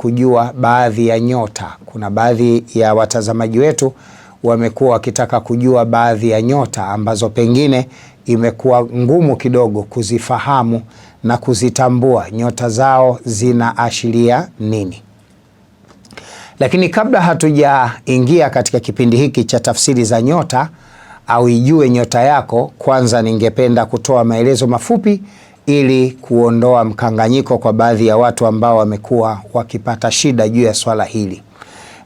kujua baadhi ya nyota. Kuna baadhi ya watazamaji wetu wamekuwa wakitaka kujua baadhi ya nyota ambazo pengine imekuwa ngumu kidogo kuzifahamu na kuzitambua nyota zao zinaashiria nini. Lakini kabla hatujaingia katika kipindi hiki cha tafsiri za nyota au ijue nyota yako, kwanza ningependa kutoa maelezo mafupi ili kuondoa mkanganyiko kwa baadhi ya watu ambao wamekuwa wakipata shida juu ya swala hili.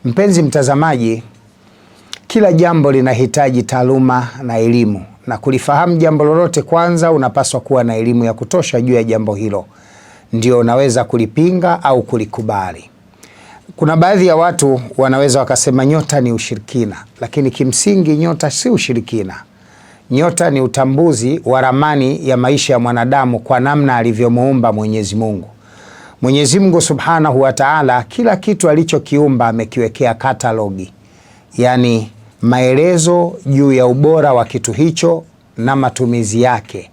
Mpenzi mtazamaji, kila jambo linahitaji taaluma na elimu, na kulifahamu jambo lolote kwanza unapaswa kuwa na elimu ya kutosha juu ya jambo hilo, ndio unaweza kulipinga au kulikubali. Kuna baadhi ya watu wanaweza wakasema nyota ni ushirikina, lakini kimsingi nyota si ushirikina. Nyota ni utambuzi wa ramani ya maisha ya mwanadamu kwa namna alivyomuumba Mwenyezi Mungu. Mwenyezi Mungu Subhanahu wa Ta'ala, kila kitu alichokiumba amekiwekea katalogi, yani maelezo juu ya ubora wa kitu hicho na matumizi yake,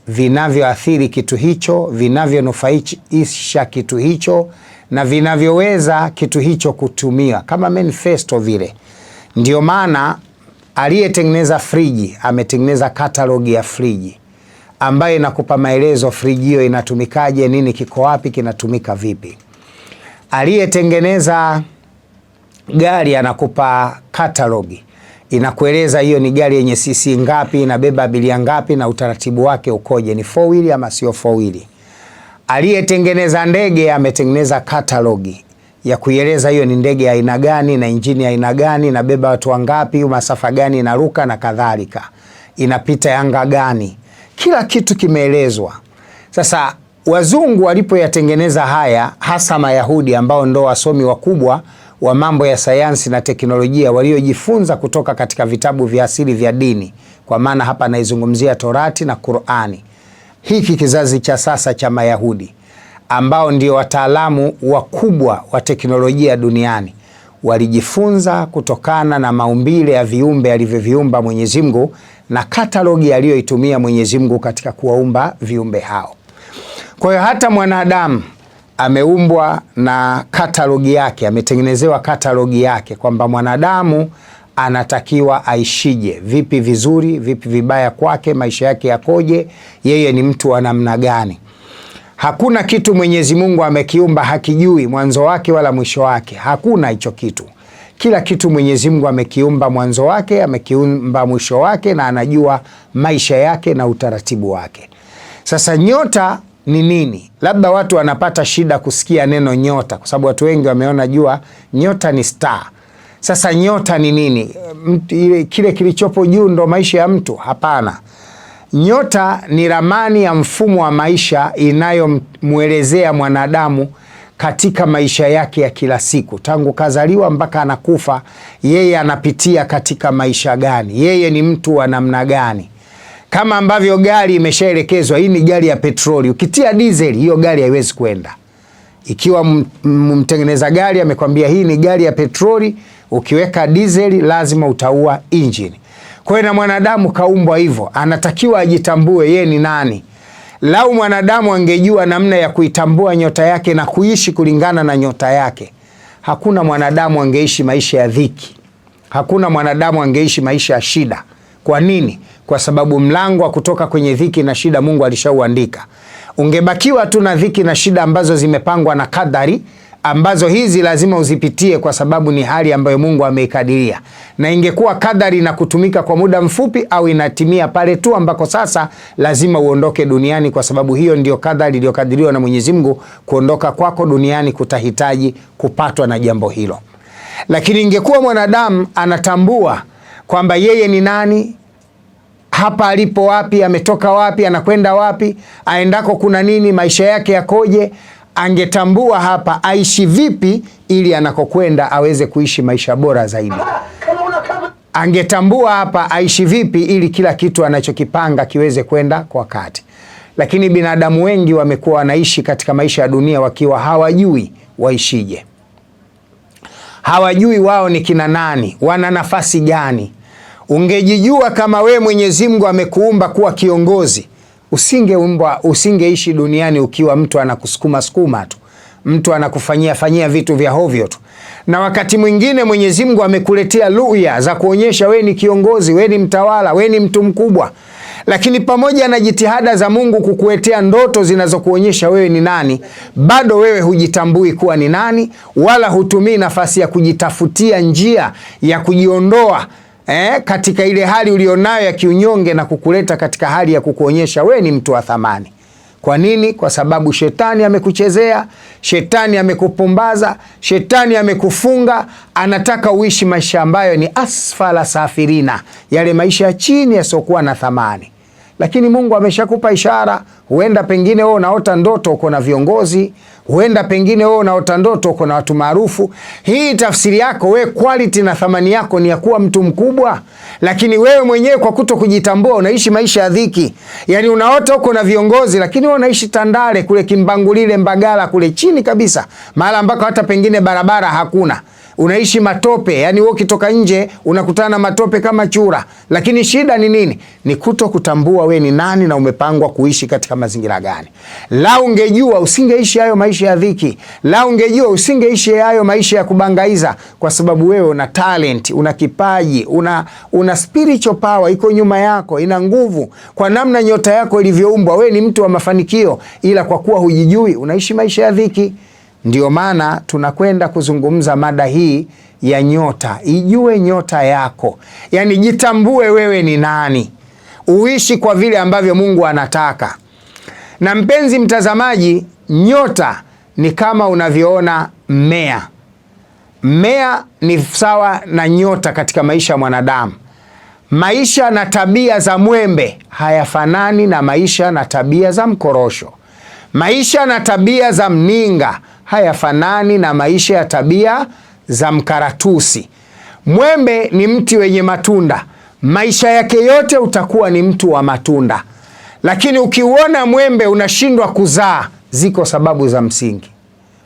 vinavyoathiri kitu hicho, vinavyonufaisha kitu hicho na vinavyoweza kitu hicho kutumia kama manifesto vile. Ndio maana aliyetengeneza friji ametengeneza katalogi ya friji ambayo inakupa maelezo friji hiyo inatumikaje, nini kiko wapi, kinatumika vipi. Aliyetengeneza gari anakupa katalogi, inakueleza hiyo ni gari yenye cc ngapi, inabeba abiria ngapi na utaratibu wake ukoje, ni 4 wheel ama sio 4 wheel. Aliyetengeneza ndege ametengeneza katalogi ya kuieleza hiyo ni ndege aina gani na injini aina gani, inabeba watu wangapi, masafa gani inaruka na kadhalika, inapita anga gani, kila kitu kimeelezwa. Sasa wazungu walipoyatengeneza haya, hasa Mayahudi ambao ndo wasomi wakubwa wa mambo ya sayansi na teknolojia waliojifunza kutoka katika vitabu vya asili vya dini, kwa maana hapa naizungumzia Torati na Qur'ani. Hiki kizazi cha sasa cha Mayahudi ambao ndio wataalamu wakubwa wa teknolojia duniani walijifunza kutokana na maumbile ya viumbe alivyoviumba Mwenyezi Mungu na katalogi aliyoitumia Mwenyezi Mungu katika kuwaumba viumbe hao. Kwa hiyo hata mwanadamu ameumbwa na katalogi yake, ametengenezewa katalogi yake kwamba mwanadamu anatakiwa aishije, vipi vizuri, vipi vibaya kwake, maisha yake yakoje, yeye ni mtu wa namna gani. Hakuna kitu Mwenyezi Mungu amekiumba hakijui mwanzo wake wala mwisho wake. Hakuna hicho kitu. Kila kitu Mwenyezi Mungu amekiumba mwanzo wake, amekiumba mwisho wake, na anajua maisha yake na utaratibu wake. Sasa nyota ni nini? Labda watu wanapata shida kusikia neno nyota kwa sababu watu wengi wameona jua nyota ni star. Sasa nyota ni nini? Kile kilichopo juu ndo maisha ya mtu? Hapana. Nyota ni ramani ya mfumo wa maisha inayomwelezea mwanadamu katika maisha yake ya kila siku, tangu kazaliwa mpaka anakufa, yeye anapitia katika maisha gani, yeye ni mtu wa namna gani. Kama ambavyo gari imeshaelekezwa, hii ni gari ya petroli, ukitia diesel hiyo gari haiwezi kwenda. Ikiwa mtengeneza gari amekwambia hii ni gari ya petroli, ukiweka diesel lazima utaua engine. Kwa hiyo na mwanadamu kaumbwa hivyo, anatakiwa ajitambue yeye ni nani. Lau mwanadamu angejua namna ya kuitambua nyota yake na kuishi kulingana na nyota yake, hakuna mwanadamu angeishi maisha ya dhiki, hakuna mwanadamu angeishi maisha ya shida. Kwa nini? Kwa sababu mlango wa kutoka kwenye dhiki na shida Mungu alishauandika. Ungebakiwa tu na dhiki na shida ambazo zimepangwa na kadari, ambazo hizi lazima uzipitie kwa sababu ni hali ambayo Mungu ameikadiria, na ingekuwa kadari na kutumika kwa muda mfupi au inatimia pale tu ambako sasa lazima uondoke duniani, kwa sababu hiyo ndio kadari iliyokadiriwa na Mwenyezi Mungu. Kuondoka kwako duniani kutahitaji kupatwa na jambo hilo. Lakini ingekuwa mwanadamu anatambua kwamba yeye ni nani, hapa alipo wapi, ametoka wapi, anakwenda wapi, aendako kuna nini, maisha yake yakoje, angetambua hapa aishi vipi ili anakokwenda aweze kuishi maisha bora zaidi. Angetambua hapa aishi vipi ili kila kitu anachokipanga kiweze kwenda kwa wakati. Lakini binadamu wengi wamekuwa wanaishi katika maisha ya dunia wakiwa hawajui waishije. Hawajui wao ni kina nani, wana nafasi gani. Ungejijua kama we Mwenyezi Mungu amekuumba kuwa kiongozi, usingeishi duniani ukiwa mtu anakusukuma tu. mtu anakufanyia vitu vya hovyo tu. Na wakati mwingine Mwenyezi Mungu amekuletea ruya za kuonyesha we ni kiongozi, we ni mtawala, we ni mtu mkubwa. Lakini pamoja na jitihada za Mungu kukuletea ndoto zinazokuonyesha wewe ni nani, bado wewe hujitambui kuwa ni nani, wala hutumii nafasi ya kujitafutia njia ya kujiondoa katika ile hali ulionayo ya kiunyonge na kukuleta katika hali ya kukuonyesha wewe ni mtu wa thamani. Kwa nini? Kwa sababu shetani amekuchezea, shetani amekupumbaza, shetani amekufunga, anataka uishi maisha ambayo ni asfala safirina, yale maisha ya chini yasiokuwa na thamani. Lakini Mungu ameshakupa ishara. Huenda pengine wewe unaota ndoto uko na viongozi, huenda pengine wewe unaota ndoto uko na watu maarufu. Hii tafsiri yako wewe, quality na thamani yako ni ya kuwa mtu mkubwa, lakini wewe mwenyewe kwa kuto kujitambua unaishi maisha ya dhiki. Yani unaota uko na viongozi, lakini wewe unaishi Tandale kule Kimbangulile, Mbagala kule chini kabisa, mahali ambako hata pengine barabara hakuna. Unaishi matope, yani wewe ukitoka nje unakutana na matope kama chura. Lakini shida ni nini? Ni kuto kutambua we ni nani na umepangwa kuishi katika mazingira gani. La ungejua usingeishi hayo maisha ya dhiki. La ungejua usingeishi hayo maisha ya kubangaiza, kwa sababu wewe una talent, una kipaji, una spiritual power iko nyuma yako, ina nguvu. Kwa namna nyota yako ilivyoumbwa, wewe ni mtu wa mafanikio, ila kwa kuwa hujijui unaishi maisha ya dhiki. Ndio maana tunakwenda kuzungumza mada hii ya nyota. Ijue nyota yako, yani jitambue wewe ni nani, uishi kwa vile ambavyo Mungu anataka. Na mpenzi mtazamaji, nyota ni kama unavyoona mmea. Mmea ni sawa na nyota katika maisha ya mwanadamu. Maisha na tabia za mwembe hayafanani na maisha na tabia za mkorosho. Maisha na tabia za mninga hayafanani na maisha ya tabia za mkaratusi. Mwembe ni mti wenye matunda, maisha yake yote utakuwa ni mtu wa matunda. Lakini ukiuona mwembe unashindwa kuzaa, ziko sababu za msingi.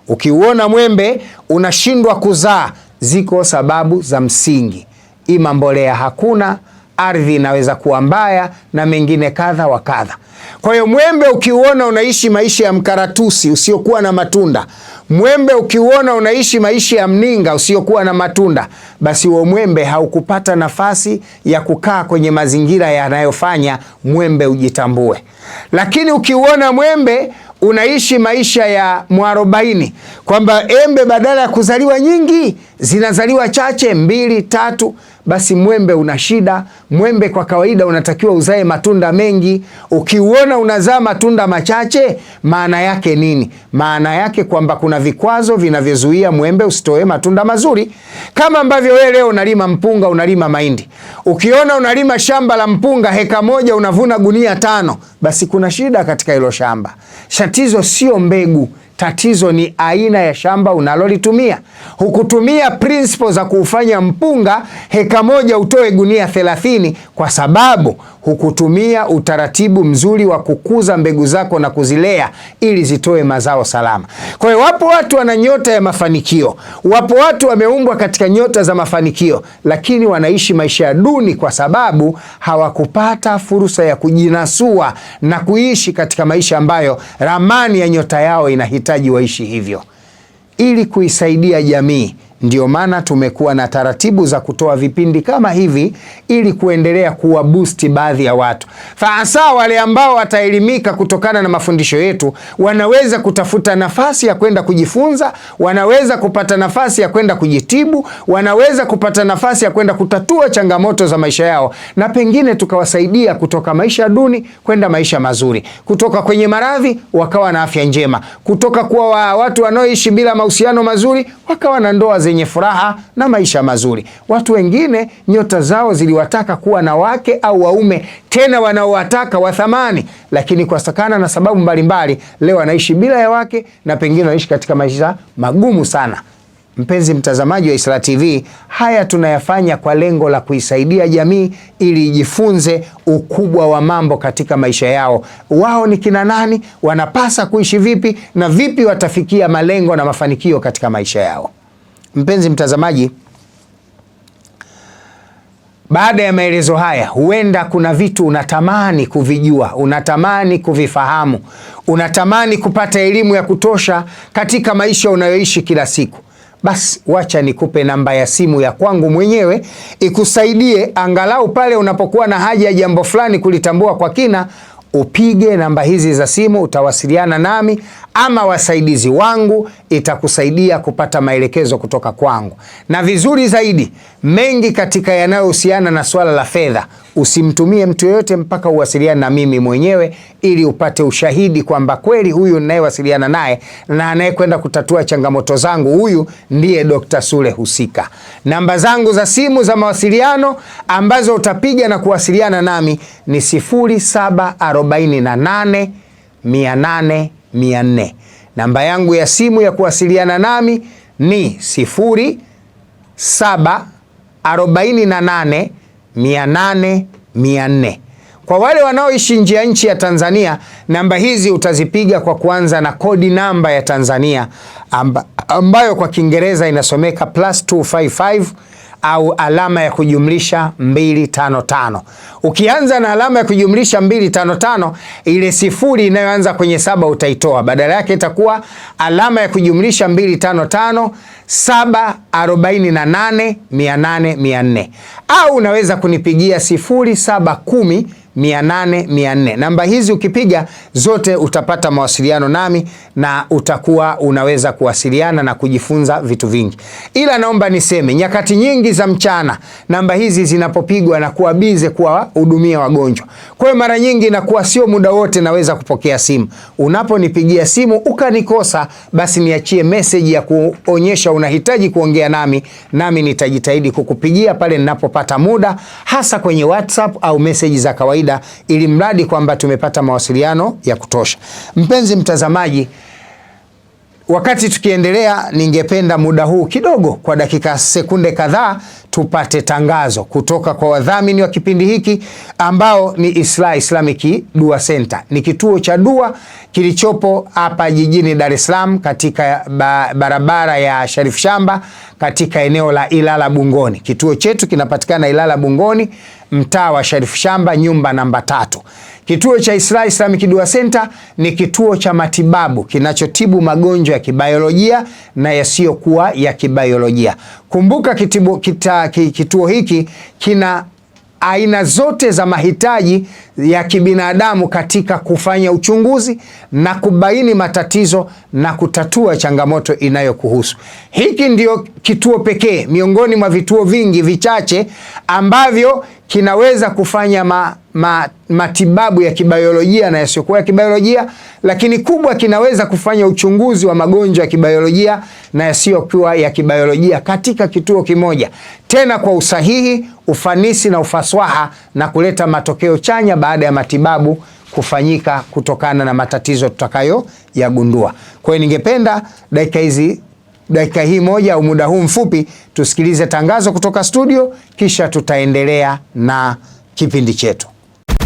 Ukiuona mwembe unashindwa kuzaa, ziko sababu za msingi. Ima mbolea hakuna, ardhi inaweza kuwa mbaya, na mengine kadha wa kadha. Kwa hiyo mwembe ukiuona unaishi maisha ya mkaratusi usiokuwa na matunda, mwembe ukiuona unaishi maisha ya mninga usiokuwa na matunda, basi huo mwembe haukupata nafasi ya kukaa kwenye mazingira yanayofanya mwembe ujitambue. Lakini ukiuona mwembe unaishi maisha ya mwarobaini, kwamba embe badala ya kuzaliwa nyingi zinazaliwa chache, 2, 3, basi mwembe una shida. Mwembe kwa kawaida unatakiwa uzae matunda mengi. Ukiuona unazaa matunda machache, maana yake nini? Maana yake kwamba kuna vikwazo vinavyozuia mwembe usitoe matunda mazuri. Kama ambavyo wewe leo unalima mpunga, unalima mahindi. Ukiona unalima shamba la mpunga heka moja unavuna gunia 5, basi kuna shida katika hilo shamba. Tatizo sio mbegu, tatizo ni aina ya shamba unalolitumia. Hukutumia principle za kufanya mpunga heka moja utoe gunia 30, kwa sababu hukutumia utaratibu mzuri wa kukuza mbegu zako na kuzilea ili zitoe mazao salama. Kwa hiyo wapo watu wana nyota ya mafanikio, wapo watu wameumbwa katika nyota za mafanikio, lakini wanaishi maisha ya duni kwa sababu hawakupata fursa ya kujinasua na kuishi katika maisha ambayo ramani ya nyota yao inahitaji waishi hivyo. Ili kuisaidia jamii, ndio maana tumekuwa na taratibu za kutoa vipindi kama hivi ili kuendelea kuwa boost baadhi ya watu. Hasa wale ambao wataelimika kutokana na mafundisho yetu, wanaweza kutafuta nafasi ya kwenda kujifunza, wanaweza kupata nafasi ya kwenda kujitibu, wanaweza kupata nafasi ya kwenda kutatua changamoto za maisha yao, na pengine tukawasaidia kutoka maisha duni kwenda maisha mazuri, kutoka kwenye maradhi wakawa na afya njema, kutoka kwa watu wanaoishi bila mahusiano mazuri wakawa na ndoa zenye furaha na maisha mazuri. Watu wengine nyota zao ziliwataka kuwa na wake au waume, tena wanaowataka wa thamani, lakini kwa sakana na sababu mbalimbali leo anaishi bila ya wake na pengine anaishi katika maisha magumu sana. Mpenzi mtazamaji wa Isra TV, haya tunayafanya kwa lengo la kuisaidia jamii ili ijifunze ukubwa wa mambo katika maisha yao. Wao ni kina nani, wanapasa kuishi vipi, na vipi watafikia malengo na mafanikio katika maisha yao. Mpenzi mtazamaji, baada ya maelezo haya, huenda kuna vitu unatamani kuvijua, unatamani kuvifahamu, unatamani kupata elimu ya kutosha katika maisha unayoishi kila siku. Basi wacha nikupe namba ya simu ya kwangu mwenyewe ikusaidie angalau pale unapokuwa na haja ya jambo fulani kulitambua kwa kina. Upige namba hizi za simu, utawasiliana nami ama wasaidizi wangu, itakusaidia kupata maelekezo kutoka kwangu. Na vizuri zaidi, mengi katika yanayohusiana na swala la fedha, usimtumie mtu yoyote mpaka uwasiliane na mimi mwenyewe, ili upate ushahidi kwamba kweli huyu ninayewasiliana naye na anayekwenda kutatua changamoto zangu, huyu ndiye Dr. Sule husika. Namba zangu za simu za mawasiliano ambazo utapiga na kuwasiliana nami ni 0748 800 400. Namba yangu ya simu ya kuwasiliana nami ni 0748 800 400. Kwa wale wanaoishi nje ya nchi ya Tanzania, namba hizi utazipiga kwa kuanza na kodi namba ya Tanzania ambayo kwa Kiingereza inasomeka +255 au alama ya kujumlisha 255. Ukianza na alama ya kujumlisha 255, ile sifuri inayoanza kwenye 7 utaitoa, badala yake itakuwa alama ya kujumlisha 255 748 800 400. Au unaweza kunipigia 0710 800 400. Namba hizi ukipiga zote utapata mawasiliano nami na utakuwa unaweza kuwasiliana na kujifunza vitu vingi. Ila naomba niseme, nyakati nyingi za mchana namba hizi zinapopigwa na kuwa bize kuwahudumia wagonjwa. Kwa hiyo mara nyingi inakuwa sio muda wote naweza kupokea simu. Unaponipigia simu ukanikosa, basi niachie message ya kuonyesha unahitaji kuongea nami nitajitahidi kukupigia pale ninapopata muda, hasa kwenye WhatsApp au message za kawaida, ili mradi kwamba tumepata mawasiliano ya kutosha. Mpenzi mtazamaji, wakati tukiendelea, ningependa muda huu kidogo, kwa dakika sekunde kadhaa, tupate tangazo kutoka kwa wadhamini wa kipindi hiki ambao ni Islah Islamic Dua Center. Ni kituo cha dua kilichopo hapa jijini Dar es Salaam katika barabara ya Sharif Shamba katika eneo la Ilala Bungoni. Kituo chetu kinapatikana Ilala Bungoni, mtaa wa Sharif Shamba, nyumba namba 3. Kituo cha Islah Islamic Dua Center ni kituo cha matibabu kinachotibu magonjwa ya kibiolojia na yasiyokuwa ya kibiolojia. Kumbuka kituo hiki kina aina zote za mahitaji ya kibinadamu katika kufanya uchunguzi na kubaini matatizo na kutatua changamoto inayokuhusu. Hiki ndio kituo pekee miongoni mwa vituo vingi vichache ambavyo kinaweza kufanya matibabu ya kibiolojia na yasiyokuwa ya kibiolojia, lakini kubwa, kinaweza kufanya uchunguzi wa magonjwa ya kibiolojia na yasiyokuwa ya kibiolojia katika kituo kimoja, tena kwa usahihi, ufanisi na ufasaha, na kuleta matokeo chanya baada ya matibabu kufanyika kutokana na matatizo tutakayoyagundua. Kwa hiyo ningependa dakika hii moja au muda huu mfupi tusikilize tangazo kutoka studio, kisha tutaendelea na kipindi chetu.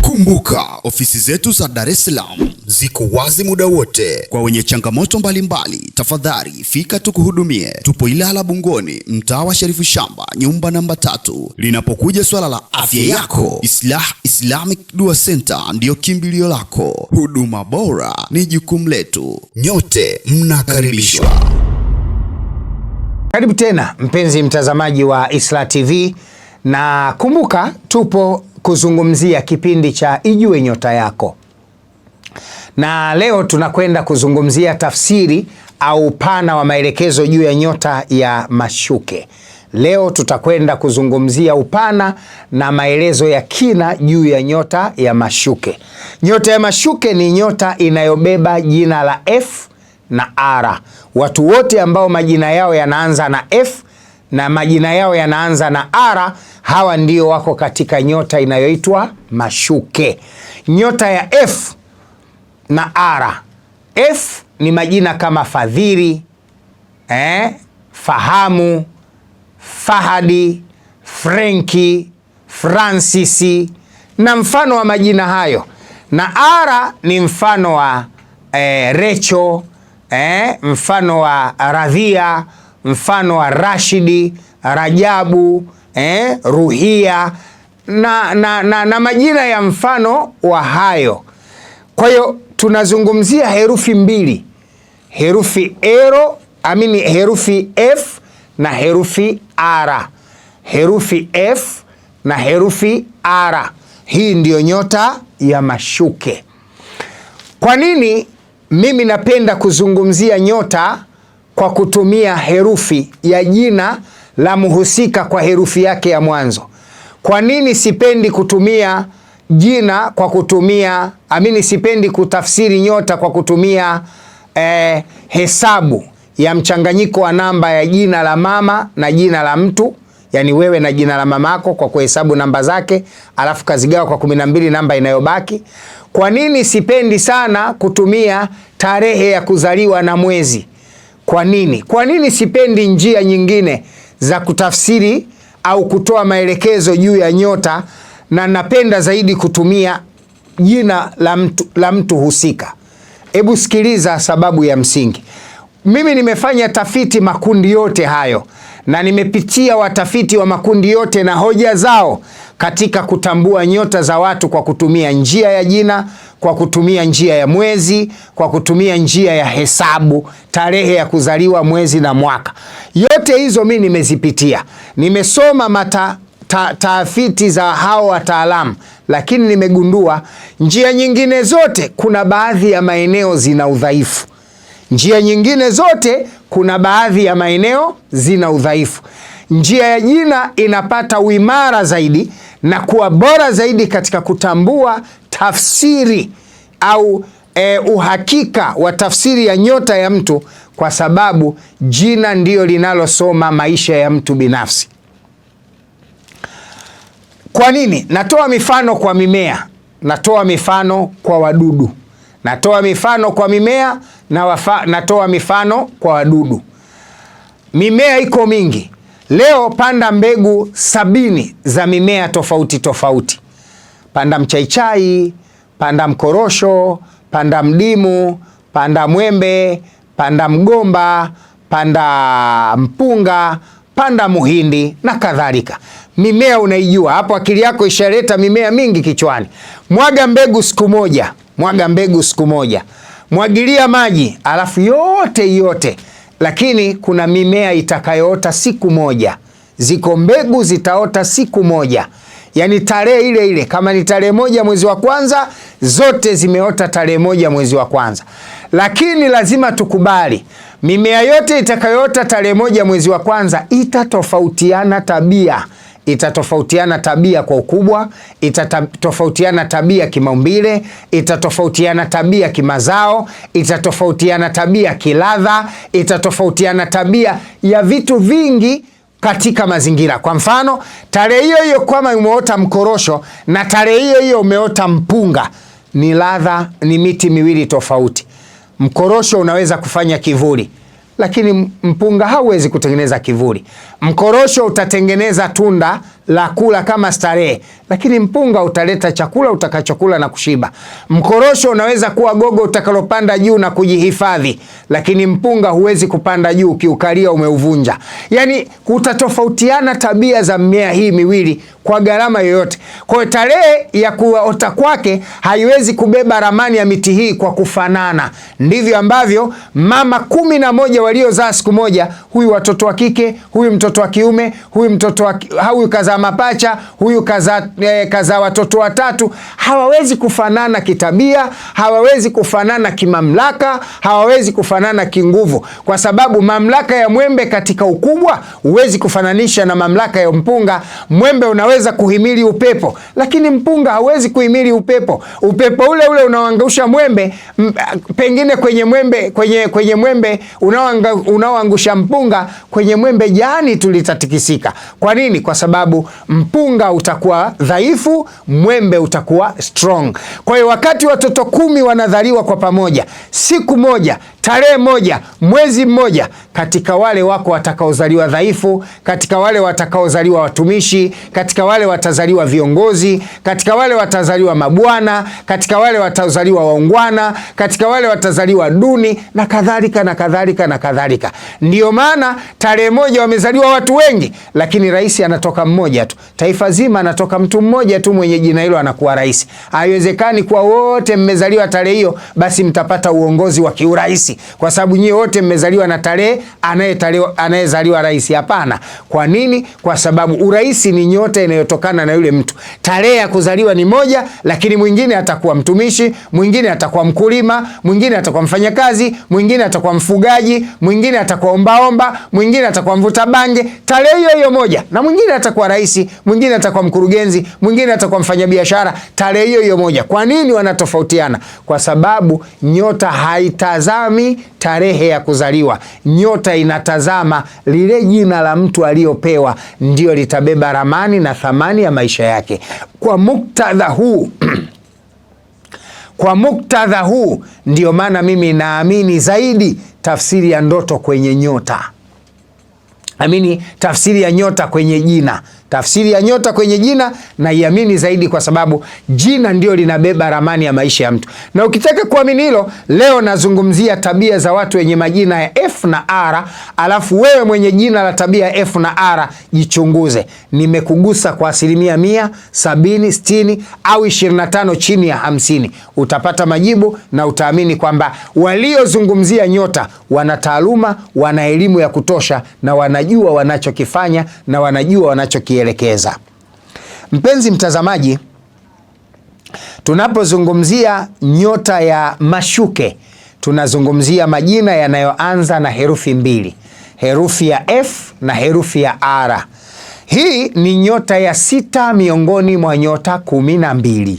Kumbuka, ofisi zetu za Dar es Salaam ziko wazi muda wote. Kwa wenye changamoto mbalimbali, tafadhali fika tukuhudumie. Tupo Ilala Bungoni, mtaa wa Sharifu Shamba, nyumba namba 3. Linapokuja swala la afya yako, Islah Islamic Dua Center ndio kimbilio lako. Huduma bora ni jukumu letu. Nyote mnakaribishwa. Karibu tena mpenzi mtazamaji wa Islah TV, na kumbuka tupo kuzungumzia kipindi cha Ijue Nyota Yako. Na leo tunakwenda kuzungumzia tafsiri au upana wa maelekezo juu ya nyota ya mashuke. Leo tutakwenda kuzungumzia upana na maelezo ya kina juu ya nyota ya mashuke. Nyota ya mashuke ni nyota inayobeba jina la F na R. Watu wote ambao majina yao yanaanza na F na majina yao yanaanza na R, hawa ndio wako katika nyota inayoitwa mashuke. Nyota ya F na R. F ni majina kama Fadhili, Fahamu, Fahadi, Frenki, Francisi na mfano wa majina hayo. Na R ni mfano wa Recho, mfano wa Radhia, mfano wa Rashidi, Rajabu, Ruhia na majina ya mfano wa hayo. Kwa hiyo tunazungumzia herufi mbili, herufi herufi F na herufi R. Herufi F na herufi R. Hii ndiyo nyota ya mashuke. Kwa nini mimi napenda kuzungumzia nyota kwa kutumia herufi ya jina la mhusika kwa herufi yake ya mwanzo? Kwa nini sipendi kutumia jina kwa kutumia sipendi kutafsiri nyota kwa kutumia hesabu ya mchanganyiko wa namba ya jina la mama na jina la mtu, yani wewe na jina la mamako, kwa kuhesabu namba zake alafu kazigawa kwa 12 namba inayobaki? Kwa nini sipendi sana kutumia tarehe ya kuzaliwa na mwezi? Kwa nini? Kwa nini sipendi njia nyingine za kutafsiri au kutoa maelekezo juu ya nyota, na napenda zaidi kutumia jina la mtu husika? Hebu sikiliza sababu ya msingi. Mimi nimefanya tafiti makundi yote hayo, na nimepitia watafiti wa makundi yote na hoja zao katika kutambua nyota za watu kwa kutumia njia ya jina, kwa kutumia njia ya mwezi, kwa kutumia njia ya hesabu, tarehe ya kuzaliwa, mwezi na mwaka. Yote hizo mimi nimezipitia. Nimesoma tafiti za hao wataalamu, lakini nimegundua njia nyingine zote kuna baadhi ya maeneo zina udhaifu. Njia nyingine zote kuna baadhi ya maeneo zina udhaifu. Njia ya jina inapata uimara zaidi na kuwa bora zaidi katika kutambua tafsiri au uhakika wa tafsiri ya nyota ya mtu, kwa sababu jina ndiyo linalosoma maisha ya mtu binafsi. Kwa nini? Natoa mifano kwa mimea, natoa mifano kwa wadudu, natoa mifano kwa mimea na natoa mifano kwa wadudu. Mimea iko mingi. Leo panda mbegu 70 za mimea tofauti tofauti. Panda mchaichai, panda mkorosho, panda mdimu, panda mwembe, panda mgomba, panda mpunga, panda muhindi na kadhalika. Mimea unaijua hapo, akili yako ishaleta mimea mingi kichwani. Mwaga mbegu siku moja, mwaga mbegu siku moja, mwagilia maji, alafu yote. Lakini kuna mimea itakayoota siku moja. Ziko mbegu zitaota siku moja, yani tarehe ile ile. Kama ni tarehe 1 mwezi wa kwanza, zote zimeota tarehe 1 mwezi wa kwanza. Lakini lazima tukubali, mimea yote itakayoota tarehe 1 mwezi wa kwanza itatofautiana tabia. Itatofautiana tabia kwa ukubwa, itatofautiana tabia kimaumbile, itatofautiana tabia kimazao, itatofautiana tabia kiladha, itatofautiana tabia ya vitu vingi katika mazingira. Kwa mfano, tarehe hiyo hiyo kama umeota mkorosho na tarehe hiyo hiyo umeota mpunga, ni ladha, ni miti miwili tofauti. Mkorosho unaweza kufanya kivuli, lakini mpunga hauwezi kutengeneza kivuli. Mkorosho utatengeneza tunda la kula kama starehe, lakini mpunga utaleta chakula utakachokula na kushiba. Mkorosho unaweza kuwa gogo utakalopanda juu na kujihifadhi, lakini mpunga huwezi kupanda juu, ukiukalia umeuvunja. Yani kutatofautiana tabia za mmea hii miwili kwa gharama yoyote. Kwa hiyo tarehe ya kuota kwake haiwezi kubeba ramani ya miti hii kwa kufanana. Ndivyo ambavyo mama 11 waliozaa siku moja, huyu watoto wa kike, huyu mtoto wa kiume, huyu kazaa mapacha, huyu kazaa watoto watatu, hawawezi kufanana kitabia, hawawezi kufanana kimamlaka, hawawezi kufanana kinguvu, kwa sababu mamlaka ya mwembe katika ukubwa huwezi kufananisha na mamlaka ya mpunga. Mwembe unaweza kuhimili upepo, lakini mpunga hawezi kuhimili upepo. Upepo ule ule unaoangusha mwembe, pengine kwenye mwembe unaoangusha mpunga, kwenye mwembe jani tulitatikisika. Kwa nini? Kwa sababu mpunga utakuwa dhaifu, mwembe utakuwa strong. Kwa hiyo wakati watoto 10 wanadhaliwa kwa pamoja siku moja, tarehe moja, mwezi mmoja, katika wale wako watakaozaliwa dhaifu, katika wale watakaozaliwa watumishi, katika wale watazaliwa viongozi, katika wale watazaliwa mabwana, katika wale watazaliwa waungwana, katika wale watazaliwa duni, na kadhalika na kadhalika na kadhalika. Ndiyo maana tarehe moja wamezaliwa watu wengi, lakini rais anatoka mmoja tu. Taifa zima anatoka mtu mmoja tu mwenye jina hilo anakuwa rais. Haiwezekani kwa wote mmezaliwa tarehe hiyo basi mtapata uongozi wa kiuraisi, kwa sababu nyie wote mmezaliwa na tarehe anayezaliwa rais. Hapana. Kwa nini? Kwa sababu uraisi ni nyota inayotokana na yule mtu. Tarehe ya kuzaliwa ni moja, lakini mwingine atakuwa mtumishi, mwingine atakuwa mkulima, mwingine atakuwa mfanyakazi, mwingine atakuwa mfugaji, mwingine atakuwa ombaomba, mwingine atakuwa mvuta bange. Tarehe hiyo hiyo moja, na mwingine atakuwa rais, mwingine atakuwa mkurugenzi, mwingine atakuwa mfanyabiashara. Tarehe hiyo hiyo moja. Kwa nini wanatofautiana? Kwa sababu nyota haitazami tarehe ya kuzaliwa. Nyota inatazama lile jina la mtu aliyopewa, ndio litabeba ramani na thamani ya maisha yake. Kwa muktadha huu kwa muktadha huu ndio maana mimi naamini zaidi tafsiri ya ndoto kwenye nyota. Tafsiri ya nyota kwenye jina. Tafsiri ya nyota kwenye jina naiamini zaidi, kwa sababu jina ndio linabeba ramani ya maisha ya mtu. Na ukitaka kuamini hilo, leo nazungumzia tabia za watu wenye majina ya F na R, alafu wewe mwenye jina la tabia ya F na R jichunguze. Nimekugusa kwa 100, 70, 60 au 25 chini ya 50. Utapata majibu na utaamini kwamba waliozungumzia nyota wana taaluma, wana elimu ya kutosha, na wanajua wanachokifanya na wanajua wanachokielekeza. Mpenzi mtazamaji, tunapozungumzia nyota ya mashuke, tunazungumzia majina yanayoanza na herufi mbili, herufi ya F na herufi ya R. Hii ni nyota ya 6 miongoni mwa nyota 12.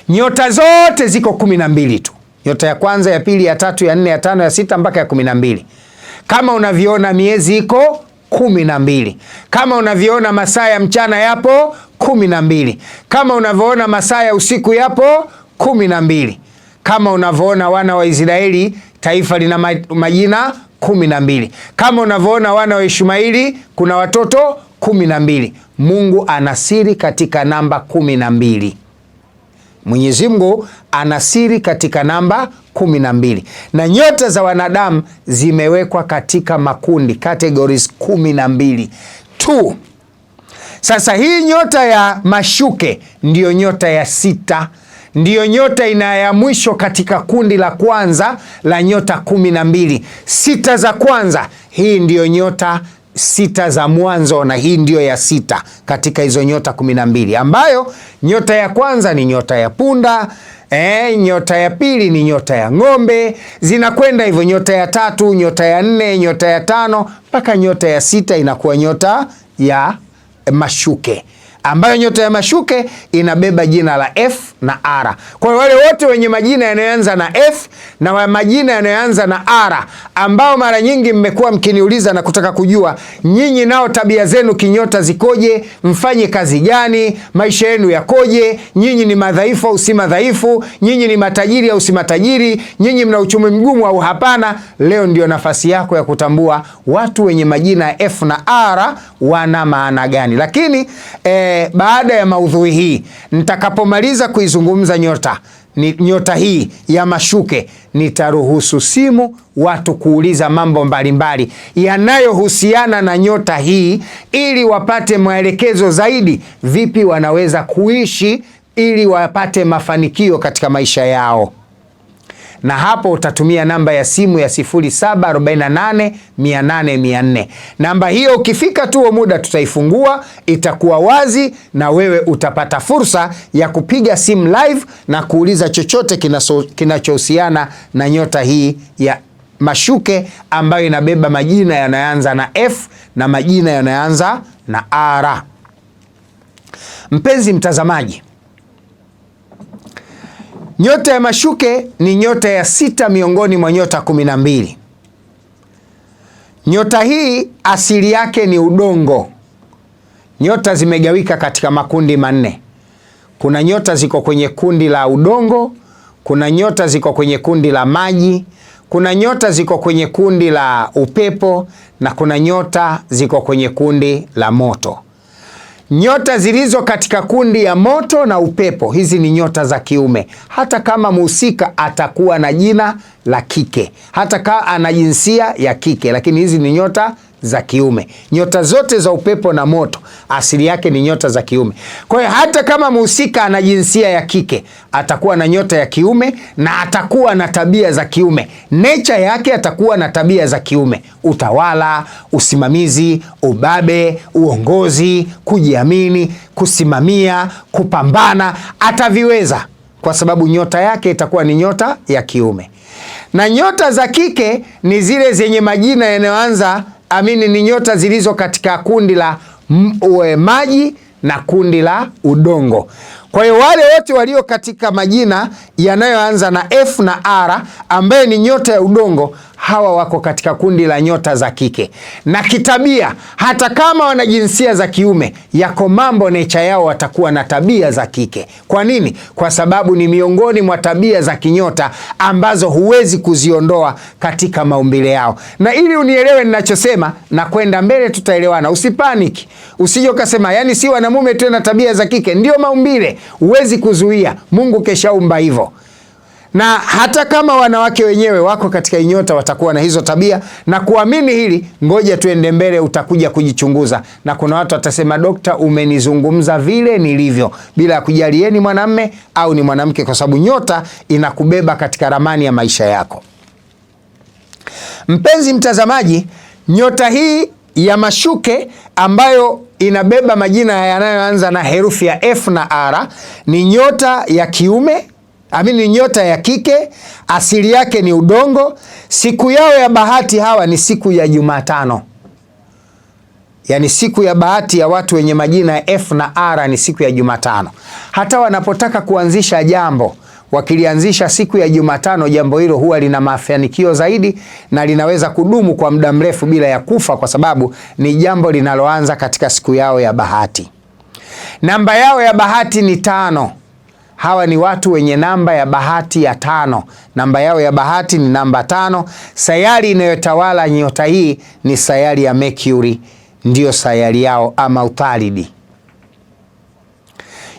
Nyota zote ziko 12 tu. Nyota ya kwanza, ya pili, ya tatu, ya nne, ya tano, ya sita mpaka ya 12. Kama unavyoona miezi iko 12. Kama unavyoona masaa ya mchana yapo 12. Kama unavyoona masaa ya usiku yapo 12. Kama unavyoona wana wa Israeli, taifa lina majina 12. Kama unavyoona wana wa Ishmaeli, kuna watoto 12. Mungu ana siri katika namba 12. Mwenyezi Mungu ana siri katika namba 12. Na nyota za wanadamu zimewekwa katika makundi, categories 12 tu. Sasa hii nyota ya mashuke ndiyo nyota ya 6, ndiyo nyota ya mwisho katika kundi la kwanza la nyota 12. 6 za kwanza, hii ndiyo nyota 6 za mwanzo, na hii ndiyo ya 6 katika hizo nyota 12, ambayo nyota ya kwanza ni nyota ya punda, nyota ya pili ni nyota ya ng'ombe, zinakwenda hivyo, nyota ya tatu, nyota ya 4, nyota ya 5 mpaka nyota ya 6 inakuwa nyota ya mashuke, ambayo nyota ya mashuke inabeba jina la F na R. Kwa wale wote wenye majina yanayoanza na F na majina yanayoanza na R, ambao mara nyingi mmekuwa mkiniuliza na kutaka kujua nyinyi nao tabia zenu kinyota zikoje, mfanye kazi gani, maisha yenu yakoje, nyinyi ni madhaifu au si madhaifu, nyinyi ni matajiri au si matajiri, nyinyi mna uchumi mgumu au hapana. Leo ndio nafasi yako ya kutambua watu wenye majina ya F na R wana maana gani. Lakini baada ya maudhui hii, nitakapomaliza kuizungumza nyota hii ya mashuke, nitaruhusu simu watu kuuliza mambo mbalimbali yanayohusiana na nyota hii, ili wapate maelekezo zaidi vipi wanaweza kuishi ili wapate mafanikio katika maisha yao. Na hapo utatumia namba ya simu ya 0748800400. Namba hiyo ukifika tu muda tutaifungua, itakuwa wazi na wewe utapata fursa ya kupiga simu live na kuuliza chochote kinachohusiana na nyota hii ya mashuke, ambayo inabeba majina yanayoanza na F na majina yanayoanza na R. Mpenzi mtazamaji, nyota ya mashuke ni nyota ya 6 miongoni mwa nyota 12. Nyota hii asili yake ni udongo. Nyota zimegawika katika makundi manne. Kuna nyota ziko kwenye kundi la udongo, kuna nyota ziko kwenye kundi la maji, kuna nyota ziko kwenye kundi la upepo, na kuna nyota ziko kwenye kundi la moto. Nyota zilizo katika kundi ya moto na upepo, hizi ni nyota za kiume. Hata kama mhusika atakuwa na jina la kike, hata kama ana jinsia ya kike, lakini hizi ni nyota za kiume. Nyota zote za upepo na moto asili yake ni nyota za kiume. Kwa hiyo hata kama mhusika ana jinsia ya kike, atakuwa na nyota ya kiume na atakuwa na tabia za kiume. Nature yake atakuwa na tabia za kiume: utawala, usimamizi, ubabe, uongozi, kujiamini, kusimamia, kupambana, ataviweza kwa sababu nyota yake itakuwa ni nyota ya kiume. Na nyota za kike ni zile zenye majina yanayoanza ni nyota zilizo katika kundi la maji na kundi la udongo. Kwa hiyo wale wote walio katika majina yanayoanza na F na R ambaye ni nyota ya udongo, hawa wako katika kundi la nyota za kike. Na kitabia, hata kama wana jinsia za kiume, yako mambo nature yao watakuwa na tabia za kike. Kwa nini? Kwa sababu ni miongoni mwa tabia za kinyota ambazo huwezi kuziondoa katika maumbile yao. Na ili unielewe ninachosema na kwenda mbele tutaelewana. Usipaniki. Usije ukasema yani si wanamume tu na tabia za kike, ndio maumbile. Huwezi kuzuia. Mungu keshaumba hivyo. Na hata kama wanawake wenyewe wako katika nyota watakuwa na hizo tabia. Na kuamini hili, ngoja tuende mbele, utakuja kujichunguza. Na kuna watu watasema, dokta, umenizungumza vile nilivyo, bila kujali yeye ni mwanamume au ni mwanamke, kwa sababu nyota inakubeba katika ramani ya maisha yako. Mpenzi mtazamaji, nyota hii ya mashuke ambayo inabeba majina yanayoanza na herufi ya F na R ni nyota ya kiume, ni nyota ya kike, asili yake ni udongo. Siku yao ya bahati hawa ni siku ya Jumatano. Yaani siku ya bahati ya watu wenye majina ya F na R ni siku ya Jumatano. Hata wanapotaka kuanzisha jambo, wakilianzisha siku ya Jumatano, jambo hilo huwa lina mafanikio zaidi na linaweza kudumu kwa muda mrefu bila ya kufa, kwa sababu ni jambo linaloanza katika siku yao ya bahati. Namba yao ya bahati ni 5. Hawa ni watu wenye namba ya bahati ya 5. Namba yao ya bahati ni namba 5. Sayari inayotawala nyota hii ni sayari ya Mercury, ndiyo sayari yao ama Uthalidi.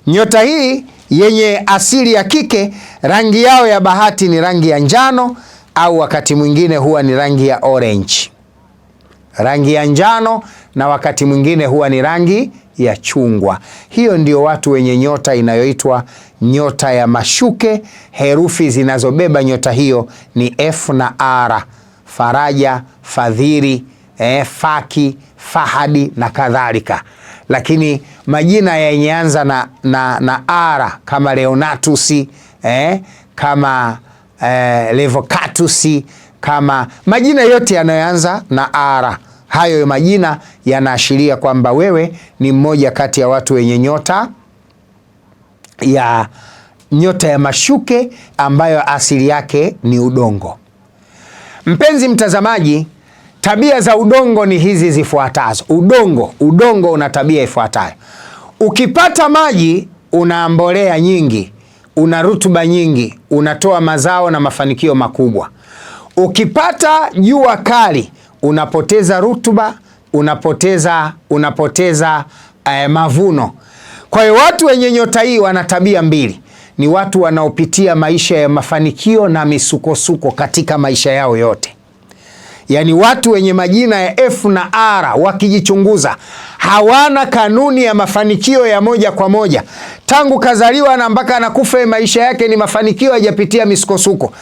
Nyota hii yenye asili ya kike, rangi yao ya bahati ni rangi ya njano au wakati mwingine huwa ni rangi ya orange. Rangi ya njano na wakati mwingine huwa ni rangi ya chungwa. Hiyo ndio watu wenye nyota inayoitwa nyota ya mashuke. Herufi zinazobeba nyota hiyo ni F na R: Faraja, Fadhili, Faki, Fahadi na kadhalika. Lakini majina yenye anza na R kama Leonatus, kama Levocatus, kama majina yote yanayoanza na R, hayo majina yanaashiria kwamba wewe ni mmoja kati ya watu wenye nyota ya mashuke ambayo asili yake ni udongo. Mpenzi mtazamaji, tabia za udongo ni hizi zifuatazo. Udongo una tabia ifuatayo. Ukipata maji una mbolea nyingi, una rutuba nyingi, unatoa mazao na mafanikio makubwa. Ukipata jua kali unapoteza rutuba, unapoteza mavuno. Kwa hiyo watu wenye nyota hii wana tabia mbili. Ni watu wanaopitia maisha ya mafanikio na misukosuko katika maisha yao yote. Yaani watu wenye majina ya F na R wakijichunguza, hawana kanuni ya mafanikio ya moja kwa moja. Tangu kazaliwa na mpaka anakufa maisha yake ni mafanikio, hajapitia misukosuko.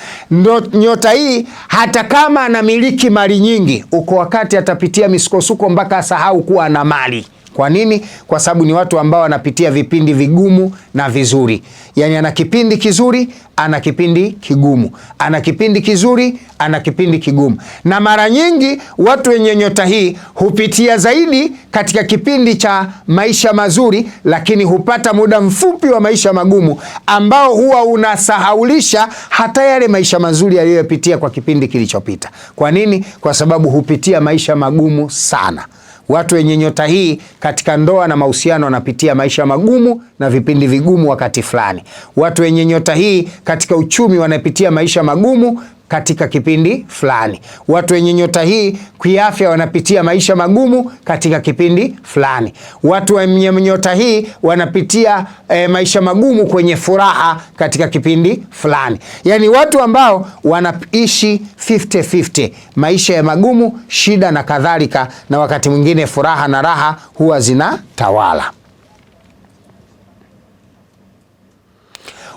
Nyota hii hata kama anamiliki mali nyingi, uko wakati atapitia misukosuko mpaka asahau kuwa ana mali. Kwa nini? Kwa sababu ni watu ambao wanapitia vipindi vigumu na vizuri. Yaani ana kipindi kizuri, ana kipindi kigumu. Ana kipindi kizuri, ana kipindi kigumu. Na mara nyingi watu wenye nyota hii hupitia zaidi katika kipindi cha maisha mazuri, lakini hupata muda mfupi wa maisha magumu ambao huwa unasahaulisha hata yale maisha mazuri aliyopitia kwa kipindi kilichopita. Kwa nini? Kwa sababu hupitia maisha magumu sana. Watu wenye nyota hii katika ndoa na mahusiano wanapitia maisha magumu na vipindi vigumu wakati fulani. Watu wenye nyota hii katika uchumi wanapitia maisha magumu katika kipindi fulani. Watu wenye nyota hii kiafya wanapitia maisha magumu katika kipindi fulani. Watu wenye nyota hii wanapitia maisha magumu kwenye furaha katika kipindi fulani. Yani watu ambao wanaishi 50-50, maisha ya magumu, shida na kadhalika, na wakati mwingine furaha na raha huwa zinatawala.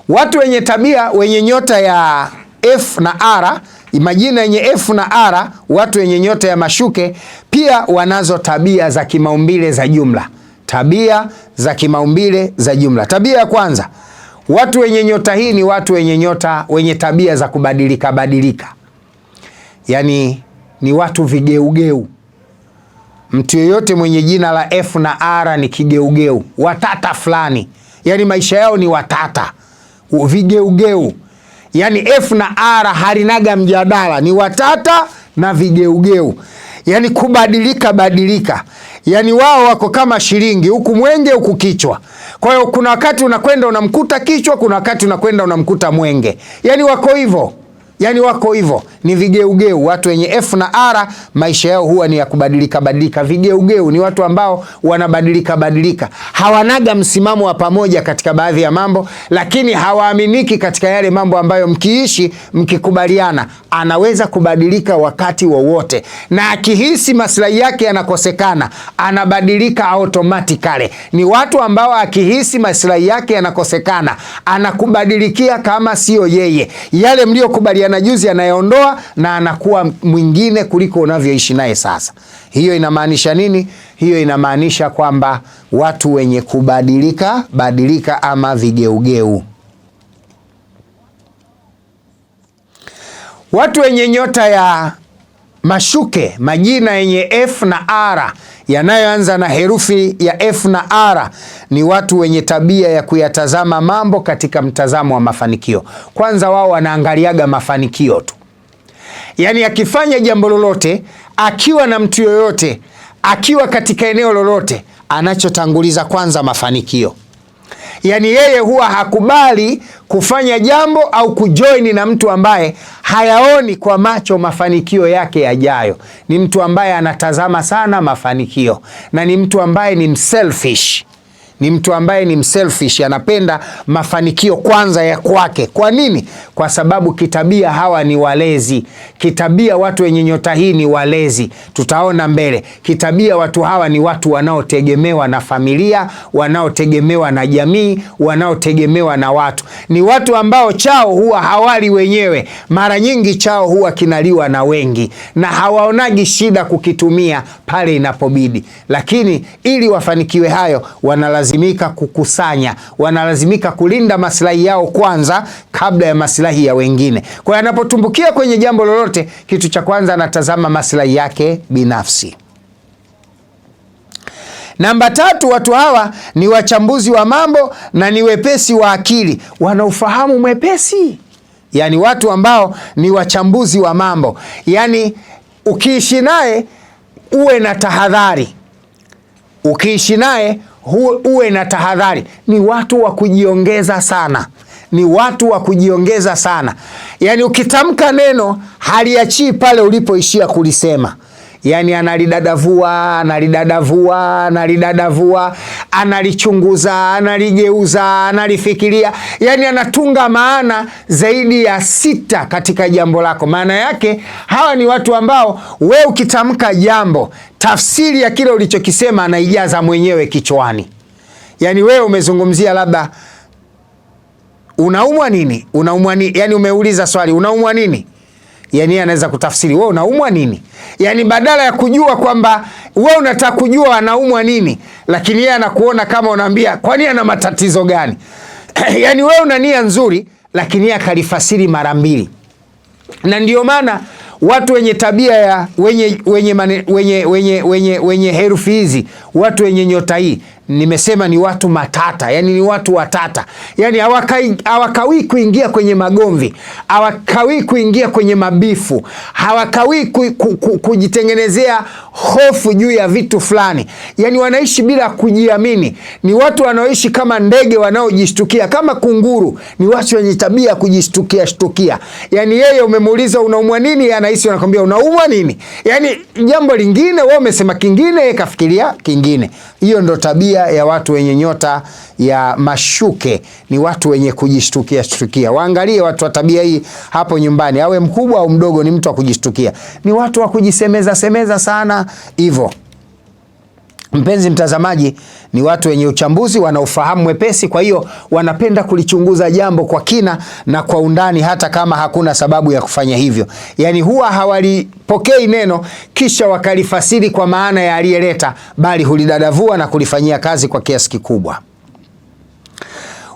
Watu wenye tabia wenye nyota ya F na R, majina yenye F na R, watu wenye nyota ya mashuke pia wanazo tabia za kimaumbile za jumla. Tabia za kimaumbile za jumla. Tabia ya kwanza, watu wenye nyota hii ni watu wenye tabia za kubadilika badilika. Yani ni watu vigeugeu. Mtu yeyote mwenye jina la F na R ni kigeugeu, watata fulani. Yani maisha yao ni watata, vigeugeu. Yani F na R halinaga mjadala, ni watata na vigeugeu. Yani kubadilika badilika. Yani wao wako kama shilingi, huku mwenge huku kichwa. Kwa hiyo kuna wakati unakwenda unamkuta kichwa, kuna wakati unakwenda unamkuta mwenge. Yani wako hivyo. Ni vigeugeu. Watu wenye F na R maisha yao huwa ni ya kubadilika badilika. Vigeugeu ni watu ambao wanabadilika badilika. Hawanaga msimamo wa pamoja katika baadhi ya mambo, lakini hawaaminiki katika yale mambo ambayo mkiishi mkikubaliana anaweza kubadilika wakati wowote. Na akihisi maslahi yake yanakosekana, anabadilika automatically. Ni watu ambao akihisi maslahi yake yanakosekana, anakubadilikia kama sio yeye. Yale mliokubaliana juzi anayeondoa na anakuwa mwingine kuliko unavyoishi naye sasa. Hiyo inamaanisha nini? Hiyo inamaanisha kwamba watu wenye kubadilika badilika ama vigeugeu. Watu wenye nyota ya mashuke, majina yenye F na R yanayoanza na herufi ya F na R ni watu wenye tabia ya kuyatazama mambo katika mtazamo wa mafanikio. Kwanza wao wanaangaliaga mafanikio tu. Yani akifanya jambo lolote, akiwa na mtu yoyote, akiwa katika eneo lolote, anachotanguliza kwanza mafanikio. Yani yeye huwa hakubali kufanya jambo au kujoin na mtu ambaye hayaoni kwa macho mafanikio yake yajayo. Ni mtu ambaye anatazama sana mafanikio, na ni mtu ambaye ni mselfish. Anapenda mafanikio kwanza ya kwake. Kwa nini? Kwa sababu kitabia hawa ni walezi. Kitabia watu wenye nyota hii ni walezi. Tutaona mbele. Kitabia watu hawa ni watu wanaotegemewa na familia, wanaotegemewa na jamii, wanaotegemewa na watu. Ni watu ambao chao huwa hawali wenyewe. Mara nyingi chao huwa kinaliwa na wengi, na hawaonagi shida kukitumia pale inapobidi. Lakini ili wafanikiwe hayo, wanalazimika kukusanya, wanalazimika kulinda maslahi yao kwanza kabla ya maslahi ya wengine. Kwa hiyo anapotumbukia kwenye jambo lolote, kitu cha kwanza anatazama maslahi yake binafsi. Namba 3, watu hawa ni wachambuzi wa mambo na ni wepesi wa akili. Wana ufahamu mwepesi. Yani watu ambao ni wachambuzi wa mambo. Yani ukiishi naye uwe na tahadhari. Uwe na tahadhari. Ni watu wa kujiongeza sana. Yani ukitamka neno haliachii pale ulipoishia kulisema. Yani analidadavua, analichunguza, analigeuza, analifikiria. Yani anatunga maana zaidi ya 6 katika jambo lako. Maana yake hawa ni watu ambao we ukitamka jambo, tafsiri ya kile ulichokisema anaijaza mwenyewe kichwani. Yani wewe umezungumzia labda unaumwa nini? Yani umeuliza swali unaumwa nini? Yani anaweza kutafsiri wewe unaumwa nini? Yani badala ya kujua kwamba wewe unataka kujua anaumwa nini, lakini yeye anakuona kama unaambia kwani ana matatizo gani? Yani wewe una nia nzuri, lakini yeye akalifasiri mara mbili. Na ndio maana watu wenye tabia ya wenye herufi hizi, watu wenye nyota hii nimesema ni watu matata, yani ni watu watata, yani hawakawi kuingia kwenye magomvi, hawakawi kuingia kwenye mabifu, hawakawi kujitengenezea hofu juu ya vitu fulani, yani wanaishi bila kujiamini. Ni watu wanaoishi kama ndege wanaojishtukia, kama kunguru. Ni watu wenye tabia kujishtukia shtukia, yani yeye umemuuliza unaumwa nini, anahisi anakuambia unaumwa nini, yani jambo lingine wewe umesema kingine, yeye kafikiria kingine. Hiyo ndo tabia ya watu wenye nyota ya mashuke, ni watu wenye kujishtukia shtukia. Waangalie watu wa tabia hii hapo nyumbani, awe mkubwa au mdogo, ni mtu wa kujishtukia, ni watu wa kujisemeza semeza sana hivyo. Mpenzi mtazamaji, ni watu wenye uchambuzi, wanaofahamu mwepesi, kwa hiyo wanapenda kulichunguza jambo kwa kina na kwa undani, hata kama hakuna sababu ya kufanya hivyo. Yani huwa hawalipokei neno kisha wakalifasiri kwa maana ya aliyeleta, bali hulidadavua na kulifanyia kazi kwa kiasi kikubwa.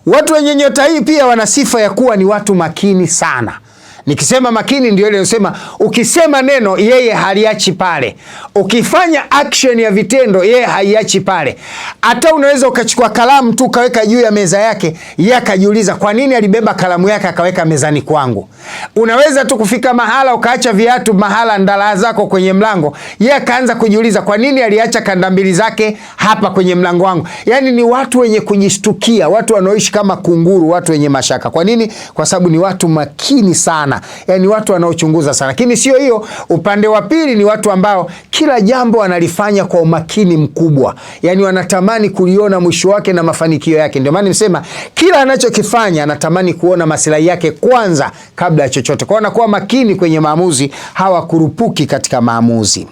Watu wenye nyota hii pia wana sifa ya kuwa ni watu makini sana. Nikisema makini ndio ile unasema, ukisema neno yeye haliachi pale, ukifanya action ya vitendo yeye haiachi pale. Hata unaweza ukachukua kalamu tu kaweka juu ya meza yake, yeye akajiuliza kwa nini alibeba kalamu yake akaweka mezani kwangu. Unaweza tu kufika mahala ukaacha viatu mahala ndala zako kwenye mlango, yeye akaanza kujiuliza kwa nini aliacha kanda mbili zake hapa kwenye mlango wangu. Yani ni watu wenye kujishtukia, watu wanaoishi kama kunguru, watu wenye mashaka. Kwa nini? Kwa sababu ni watu makini sana, yani watu wanaochunguza sana. Lakini sio hiyo, upande wa pili ni watu ambao kila jambo wanalifanya kwa umakini mkubwa, yani wanatamani kuliona mwisho wake na mafanikio yake. Ndio maana nimesema kila anachokifanya anatamani kuona maslahi yake kwanza kabla ya chochote. Kwa wanakuwa makini kwenye maamuzi, hawakurupuki katika maamuzi.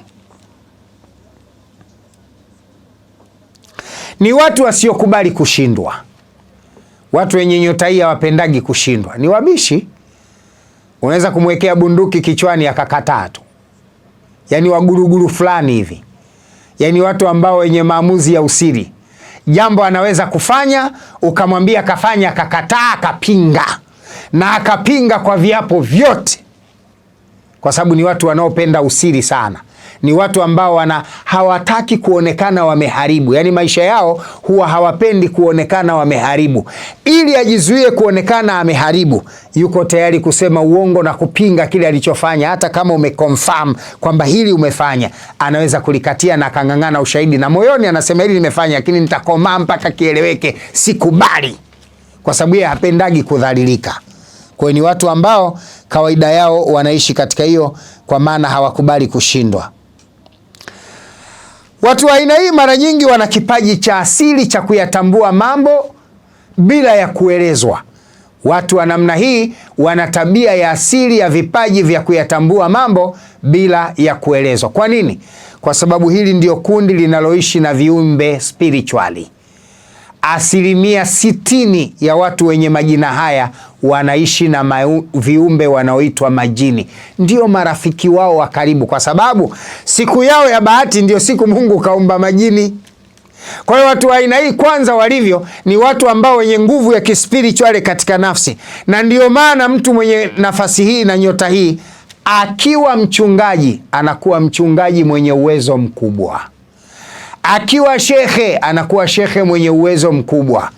Ni watu wasiokubali kushindwa. Watu wenye nyota hii hawapendagi kushindwa, ni wabishi. Unaweza kumwekea bunduki kichwani akakataa tu, yani waguruguru fulani hivi, yani watu ambao wenye maamuzi ya usiri. Jambo anaweza kufanya ukamwambia kafanya, akakataa, akapinga, na akapinga kwa viapo vyote, kwa sababu ni watu wanaopenda usiri sana. Ni watu ambao hawataki kuonekana wameharibu, yani maisha yao huwa hawapendi kuonekana wameharibu. Ili ajizuie kuonekana ameharibu, yuko tayari kusema uongo na kupinga kile alichofanya. Hata kama umeconfirm kwamba hili umefanya, anaweza kulikatia na kangangana ushahidi, na moyoni anasema hili nimefanya, lakini nitakomaa mpaka kieleweke, sikubali, kwa sababu yeye hapendagi kudhalilika. Kwa hiyo ni watu ambao kawaida yao wanaishi katika hiyo, kwa maana hawakubali kushindwa. Watu wa aina hii mara nyingi wana kipaji cha asili cha kuyatambua mambo bila ya kuelezwa. Watu wa namna hii wana tabia ya asili ya vipaji vya kuyatambua mambo bila ya kuelezwa. Kwa nini? Kwa sababu hili ndio kundi linaloishi na viumbe spirituali. 60% ya watu wenye majina haya wanaishi na viumbe wanaoitwa majini. Ndio marafiki wao wa karibu, kwa sababu siku yao ya bahati ndio siku Mungu kaumba majini. Kwa hiyo watu wa aina hii kwanza walivyo ni watu ambao wenye nguvu ya kispirituali katika nafsi, na ndio maana mtu mwenye nafasi hii na nyota hii akiwa mchungaji anakuwa mchungaji mwenye uwezo mkubwa. Akiwa shekhe anakuwa shekhe mwenye uwezo mkubwa.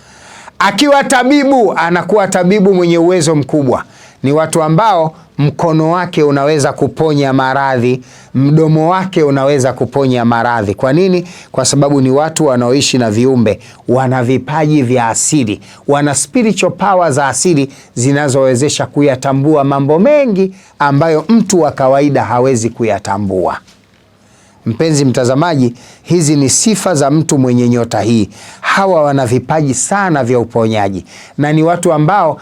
Akiwa tabibu anakuwa tabibu mwenye uwezo mkubwa. Ni watu ambao mkono wake unaweza kuponya maradhi, mdomo wake unaweza kuponya maradhi. Kwa nini? Kwa sababu ni watu wanaoishi na viumbe, wana vipaji vya asili, wana spiritual power za asili zinazowezesha kuyatambua mambo mengi ambayo mtu wa kawaida hawezi kuyatambua. Mpenzi mtazamaji, hizi ni sifa za mtu mwenye nyota hii. Hawa wana vipaji sana vya uponyaji, na ni watu ambao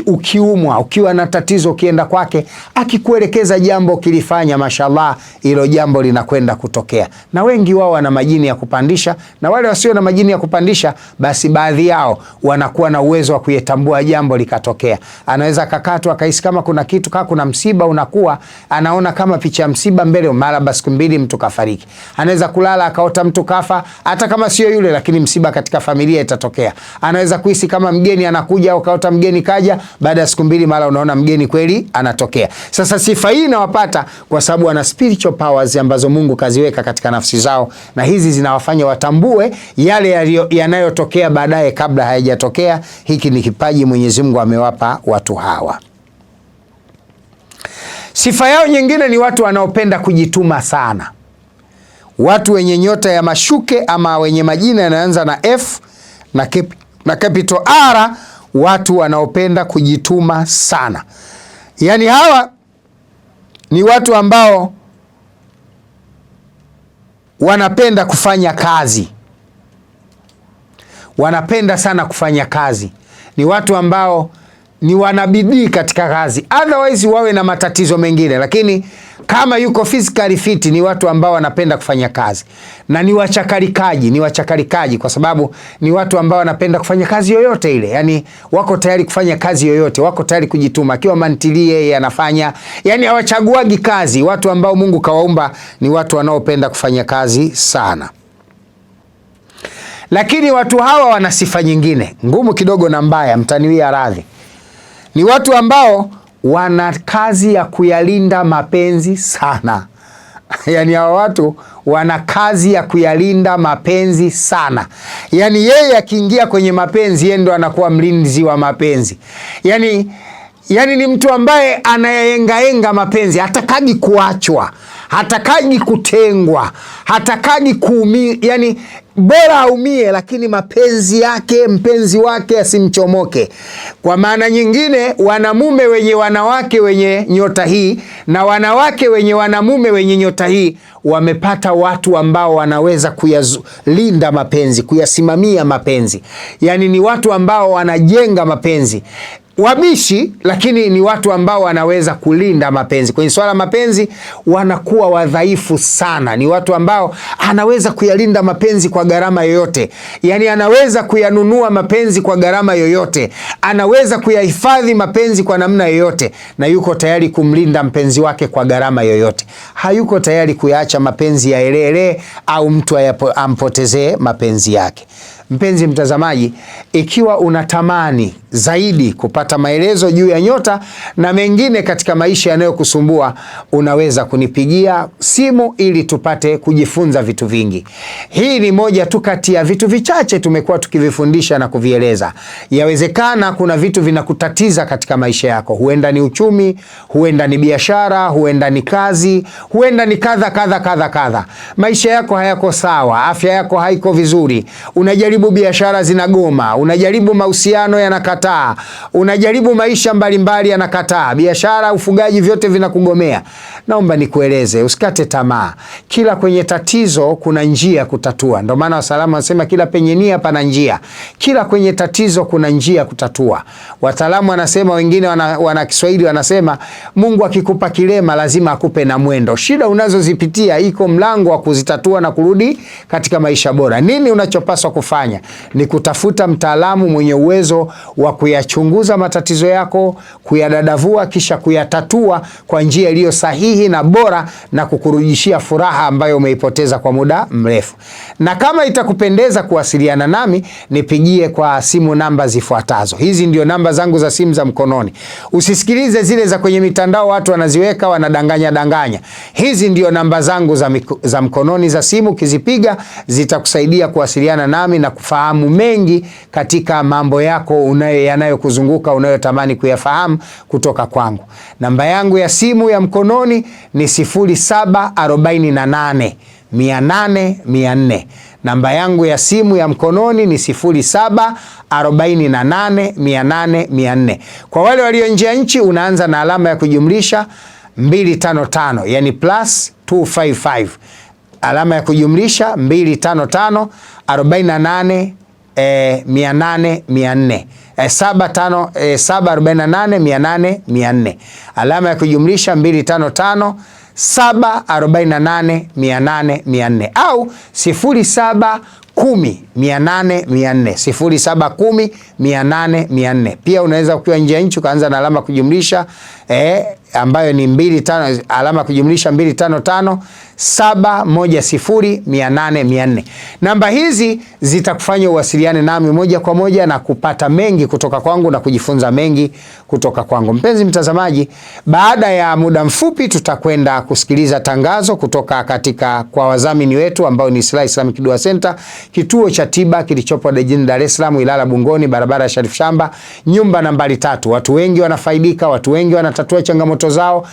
ukiumwa, ukiwa na tatizo, ukienda kwake, akikuelekeza jambo kilifanya, mashallah, hilo jambo linakwenda kutokea. Na wengi wao wana majini ya kupandisha, na wale wasio na majini ya kupandisha, basi baadhi yao wanakuwa na uwezo wa kuyatambua jambo likatokea. Anaweza kakatwa akahisi kama kuna kitu, kama kuna msiba unakuwa, anaona kama picha ya msiba mbele, mara basi siku mbili mtu akafariki. Anaweza kulala akaota mtu kafa, hata kama sio yule, lakini msiba katika familia itatokea. Anaweza kuhisi kama mgeni anakuja, au kaota mgeni kaja, baada ya siku 2 mara unaona mgeni kweli anatokea. Sasa sifa hii inawapata kwa sababu wana spiritual powers ambazo Mungu kaziweka katika nafsi zao, na hizi zinawafanya watambue yale yanayotokea baadaye kabla hayajatokea. Hiki ni kipaji Mwenyezi Mungu amewapa watu hawa. Sifa yao nyingine ni watu wanaopenda kujituma sana. Watu wenye nyota ya mashuke ama wenye majina yanaanza na F na capital R, watu wanaopenda kujituma sana. Yaani hawa ni watu ambao wanapenda kufanya kazi. Wanapenda sana kufanya kazi. Ni watu ambao ni wanabidii katika kazi. Otherwise wawe na matatizo mengine, lakini kama yuko physically fit, ni watu ambao wanapenda kufanya kazi. Na ni wachakarikaji kwa sababu ni watu ambao wanapenda kufanya kazi yoyote ile. Yani wako tayari kufanya kazi yoyote, wako tayari kujituma. Akiwa mantilie yanafanya, yani hawachaguagi kazi. Watu ambao Mungu kawaumba ni watu wanaopenda kufanya kazi sana. Lakini watu hawa wana sifa nyingine ngumu kidogo na mbaya, mtaniwia radhi. Ni watu ambao wana kazi ya kuyalinda mapenzi sana. Yani hawa watu wana kazi ya kuyalinda mapenzi sana. Yani yeye akiingia kwenye mapenzi, yeye ndo anakuwa mlinzi wa mapenzi. Yani ni mtu ambaye anayengaenga mapenzi, hatakagi kuachwa, hatakagi kutengwa, hatakagi kuumia. Yani bora aumie, lakini mpenzi wake asimchomoke. Kwa maana nyingine, wanamume wenye wanawake wenye nyota hii na wanawake wenye wanamume wenye nyota hii wamepata watu ambao wanaweza kuyalinda mapenzi, kuyasimamia mapenzi. Yani ni watu ambao wanajenga mapenzi. Wabishi, lakini ni watu ambao wanaweza kulinda mapenzi. Kwenye swala mapenzi wanakuwa wadhaifu sana. Ni watu ambao anaweza kuyalinda mapenzi kwa gharama yoyote. Yani anaweza kuyanunua mapenzi kwa gharama yoyote. Anaweza kuyahifadhi mapenzi kwa namna yoyote, na yuko tayari kumlinda mpenzi wake kwa gharama yoyote. Hayuko tayari kuyaacha mapenzi yaelele au mtu ampotezee mapenzi yake. Mpenzi mtazamaji, ikiwa unatamani zaidi kupata maelezo juu ya nyota na mengine katika maisha yanayokusumbua, unaweza kunipigia simu ili tupate kujifunza vitu vingi. Hii ni moja tu kati ya vitu vichache tumekuwa tukivifundisha na kuvieleza. Yawezekana kuna vitu vinakutatiza katika maisha yako. Huenda ni uchumi, huenda ni biashara, huenda ni kazi, huenda ni kadha. Maisha yako hayako sawa, afya yako haiko vizuri. Unajaribu biashara zinagoma, unajaribu mahusiano yanakataa, unajaribu maisha mbalimbali yanakataa, biashara, ufugaji, vyote vinakugomea. Naomba nikueleze, usikate tamaa. Kila kwenye tatizo kuna njia kutatua. Ndio maana wataalamu wanasema kila penye nia pana njia. Kila kwenye tatizo kuna njia kutatua. Wataalamu wanasema, wengine wana Kiswahili wanasema, Mungu akikupa kilema lazima akupe na mwendo. Shida unazozipitia iko mlango wa kuzitatua na kurudi katika maisha bora. Nini unachopaswa kufanya? Ni kutafuta mtaalamu mwenye uwezo wa kuyachunguza matatizo yako, kuyadadavua, kisha kuyatatua kwa njia iliyo sahihi na bora, na kukurudishia furaha ambayo umeipoteza kwa muda mrefu. Na kama itakupendeza kuwasiliana nami, nipigie kwa simu namba zifuatazo. Hizi ndio namba zangu za simu za mkononi. Usisikilize zile za kwenye mitandao, watu wanaziweka wanadanganya. Hizi ndio namba zangu za mkononi za simu. Kizipiga zitakusaidia kuwasiliana nami na kufahamu mengi katika mambo yako yanayokuzunguka, unayotamani kuyafahamu kutoka kwangu. Namba yangu ya simu ya mkononi ni 0748 800 400. Namba yangu ya simu ya mkononi ni 0748 800 400. Kwa wale walio nje ya nchi, unaanza na alama ya kujumlisha 255, yani plus 255. Alama ya kujumlisha 255 48 800 400. 748 800 400. Alama ya kujumlisha 255 748 800 400 au 0710 800 400. 0710 800 400. Pia unaweza ukiwa nje ya nchi ukaanza na alama kujumlisha ambayo ni 25, alama kujumlisha 255 710 Namba hizi zitakufanya uwasiliane nami moja kwa moja na kupata mengi kutoka kwangu na kujifunza mengi kutoka kwangu. Mpenzi mtazamaji, baada ya muda mfupi tutakwenda kusikiliza tangazo kutoka kwa wadhamini wetu ambao ni Islah Islamic Dua Center, kituo cha tiba kilichopo jijini Dar es Salaam, Ilala Bungoni, barabara ya Sharif Shamba, nyumba nambari 3. Watu wengi wanafaidika, watu wengi wanatatua changamoto zao,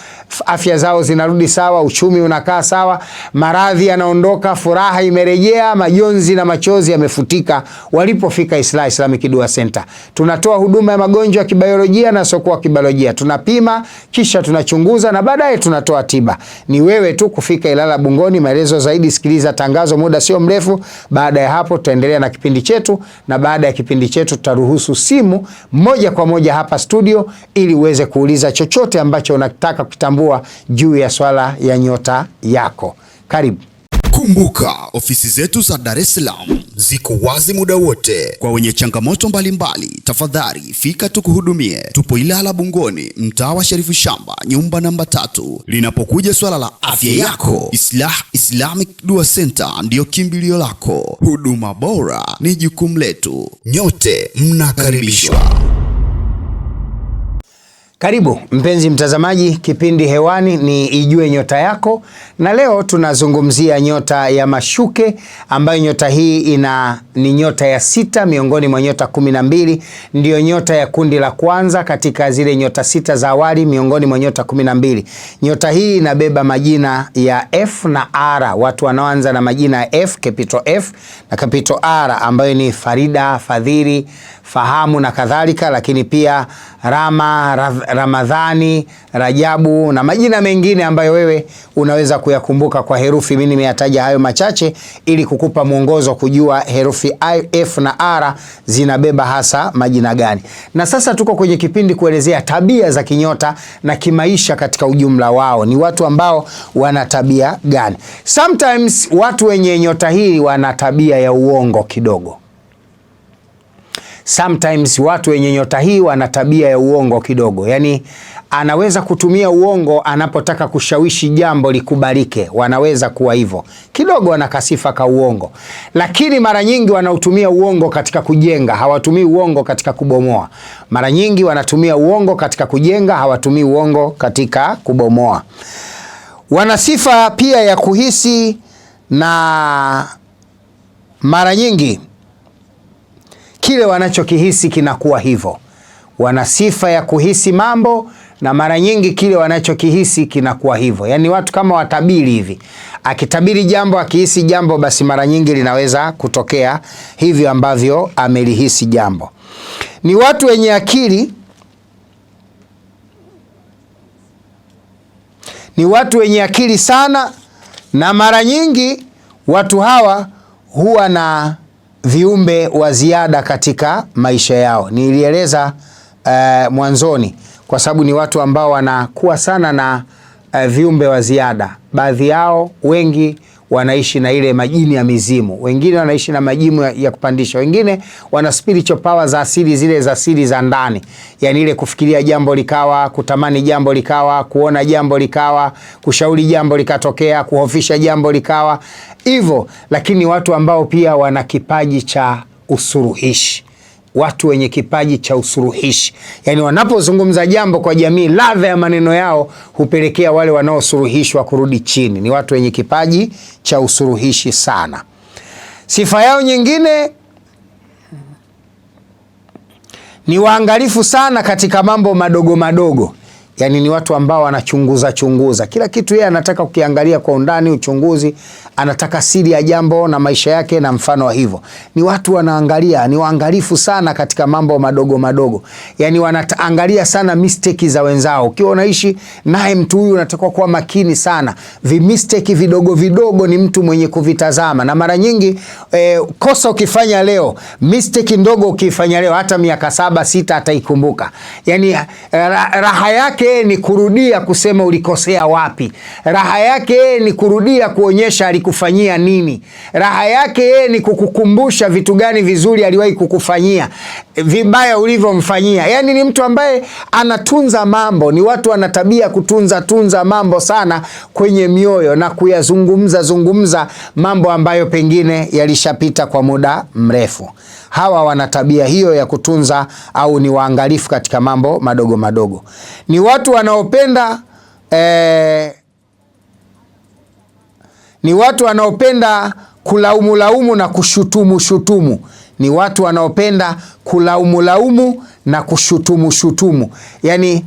afya zao zinarudi sawa, uchumi unakaa sawa, maradhi yanaondoka, furaha imerejea, majonzi na machozi yamefutika walipofika Islah Islamic Dua Center. Tunatoa huduma ya magonjwa ya kibiolojia na soko kibiolojia. Tunapima, kisha tunachunguza na baadaye tunatoa tiba. Ni wewe tu kufika Ilala Bungoni. Maelezo zaidi sikiliza tangazo muda sio mrefu. Baada ya hapo tutaendelea na kipindi chetu, na baada ya kipindi chetu tutaruhusu simu moja kwa moja hapa studio ili uweze kuuliza chochote ambacho unataka kutambua juu ya swala ya nyota yako. Karibu. Kumbuka, ofisi zetu za Dar es Salaam ziko wazi muda wote. Kwa wenye changamoto mbalimbali, tafadhali fika tukuhudumie. Tupo Ilala Bungoni, mtaa wa Sharifu Shamba, nyumba namba 3. Linapokuja swala la afya yako, Islah Islamic Dua Center ndio kimbilio lako. Huduma bora ni jukumu letu. Nyote mnakaribishwa. Karibu mpenzi mtazamaji, kipindi hewani ni Ijue Nyota Yako, na leo tunazungumzia nyota ya mashuke, ambayo nyota hii ni nyota ya 6 miongoni mwa nyota 12. Ndiyo nyota ya kundi la kwanza katika zile nyota 6 za awali miongoni mwa nyota 12. Nyota hii inabeba majina ya F na R, watu wanaoanza na majina ya F, capital F na capital R, ambayo ni Farida, Fadhili, Fahamu na kadhalika, lakini pia Rama, Ramadhani, Rajabu na majina mengine ambayo wewe unaweza kuyakumbuka kwa herufi. Mimi nimeyataja hayo machache ili kukupa mwongozo kujua herufi F na R zinabeba hasa majina gani. Na sasa tuko kwenye kipindi kuelezea tabia za kinyota na kimaisha katika ujumla wao. Ni watu ambao wana tabia gani? Sometimes watu wenye nyota hii wana tabia ya uongo kidogo. Sometimes watu wenye nyota hii wana tabia ya uongo kidogo. Yani anaweza kutumia uongo anapotaka kushawishi jambo likubalike. Wanaweza kuwa hivyo. Kidogo wanakasifa ka uongo. Lakini mara nyingi wanautumia uongo katika kujenga, hawatumii uongo katika kubomoa. Mara nyingi wanatumia uongo katika kujenga, hawatumii uongo katika kubomoa. Wana sifa pia ya kuhisi, na mara nyingi kile wanachokihisi kinakuwa hivyo. Wana sifa ya kuhisi mambo, na mara nyingi kile wanachokihisi kinakuwa hivyo. Yani watu kama watabiri hivi. Akitabiri jambo, akihisi jambo, basi mara nyingi linaweza kutokea hivyo ambavyo amelihisi jambo. Ni watu wenye akili. Ni watu wenye akili sana, na mara nyingi watu hawa huwa na viumbe wa ziada katika maisha yao. Nilieleza mwanzoni kwa sababu ni watu ambao wanakuwa sana na viumbe wa ziada. Baadhi yao, wengi wanaishi na ile majini ya mizimu, wengine wanaishi na majimu ya kupandisha, wengine wana spiritual power za asili, zile za asili za ndani, yani ile kufikiria jambo likawa, kutamani jambo likawa, kuona jambo likawa, kushauri jambo likatokea, kuhofisha jambo likawa hivyo. Lakini watu ambao pia wana kipaji cha usuluhishi, watu wenye kipaji cha usuluhishi, yani wanapozungumza jambo kwa jamii, ladha ya maneno yao hupelekea wale wanaosuluhishwa kurudi chini. Ni watu wenye kipaji cha usuluhishi sana. Sifa yao nyingine ni waangalifu sana katika mambo madogo madogo. Yani ni watu ambao wanachunguza kila kitu, yeye anataka kukiangalia kwa undani, uchunguzi, anataka siri ya jambo na maisha yake na mfano wa hivyo. Ni watu wanaangalia, ni waangalifu sana katika mambo madogo madogo. Yani wanaangalia sana mistake za wenzao. Ukiwa unaishi naye mtu huyu unatakiwa kuwa makini sana. Mistake vidogo vidogo ni mtu mwenye kuvitazama, na mara nyingi kosa ukifanya leo, mistake ndogo ukifanya leo, hata miaka 7, 6 ataikumbuka. Yani raha yake ni kurudia kusema ulikosea wapi. Raha yake ni kurudia kuonyesha alikufanyia nini. Raha yake ni kukukumbusha vitu gani vizuri aliwahi kukufanyia. vibaya ulivyomfanyia. Yani ni mtu ambaye anatunza mambo, ni watu wana tabia kutunza mambo sana kwenye mioyo na kuyazungumza mambo ambayo pengine yalishapita kwa muda mrefu. Hawa wana tabia hiyo ya kutunza, au ni waangalifu katika mambo madogo madogo. Ni watu wanaopenda ni watu wanaopenda kulaumu na kushutumu. Ni watu wanaopenda kulaumu na kushutumu. Yani,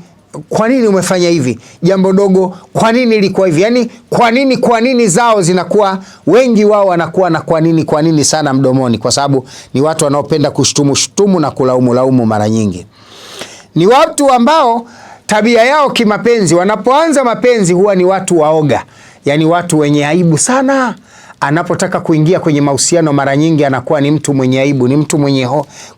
kwa nini umefanya hivi? Jambo dogo, kwa nini ilikuwa hivi? Yani, kwa nini zao zinakuwa, wengi wao wanakuwa na kwa nini sana mdomoni, kwa sababu ni watu wanaopenda kushutumu na kulaumu mara nyingi. Ni watu ambao tabia yao kimapenzi, wanapoanza mapenzi huwa ni watu waoga. Yani watu wenye aibu sana. Anapotaka kuingia kwenye mahusiano mara nyingi anakuwa ni mtu mwenye aibu, ni mtu mwenye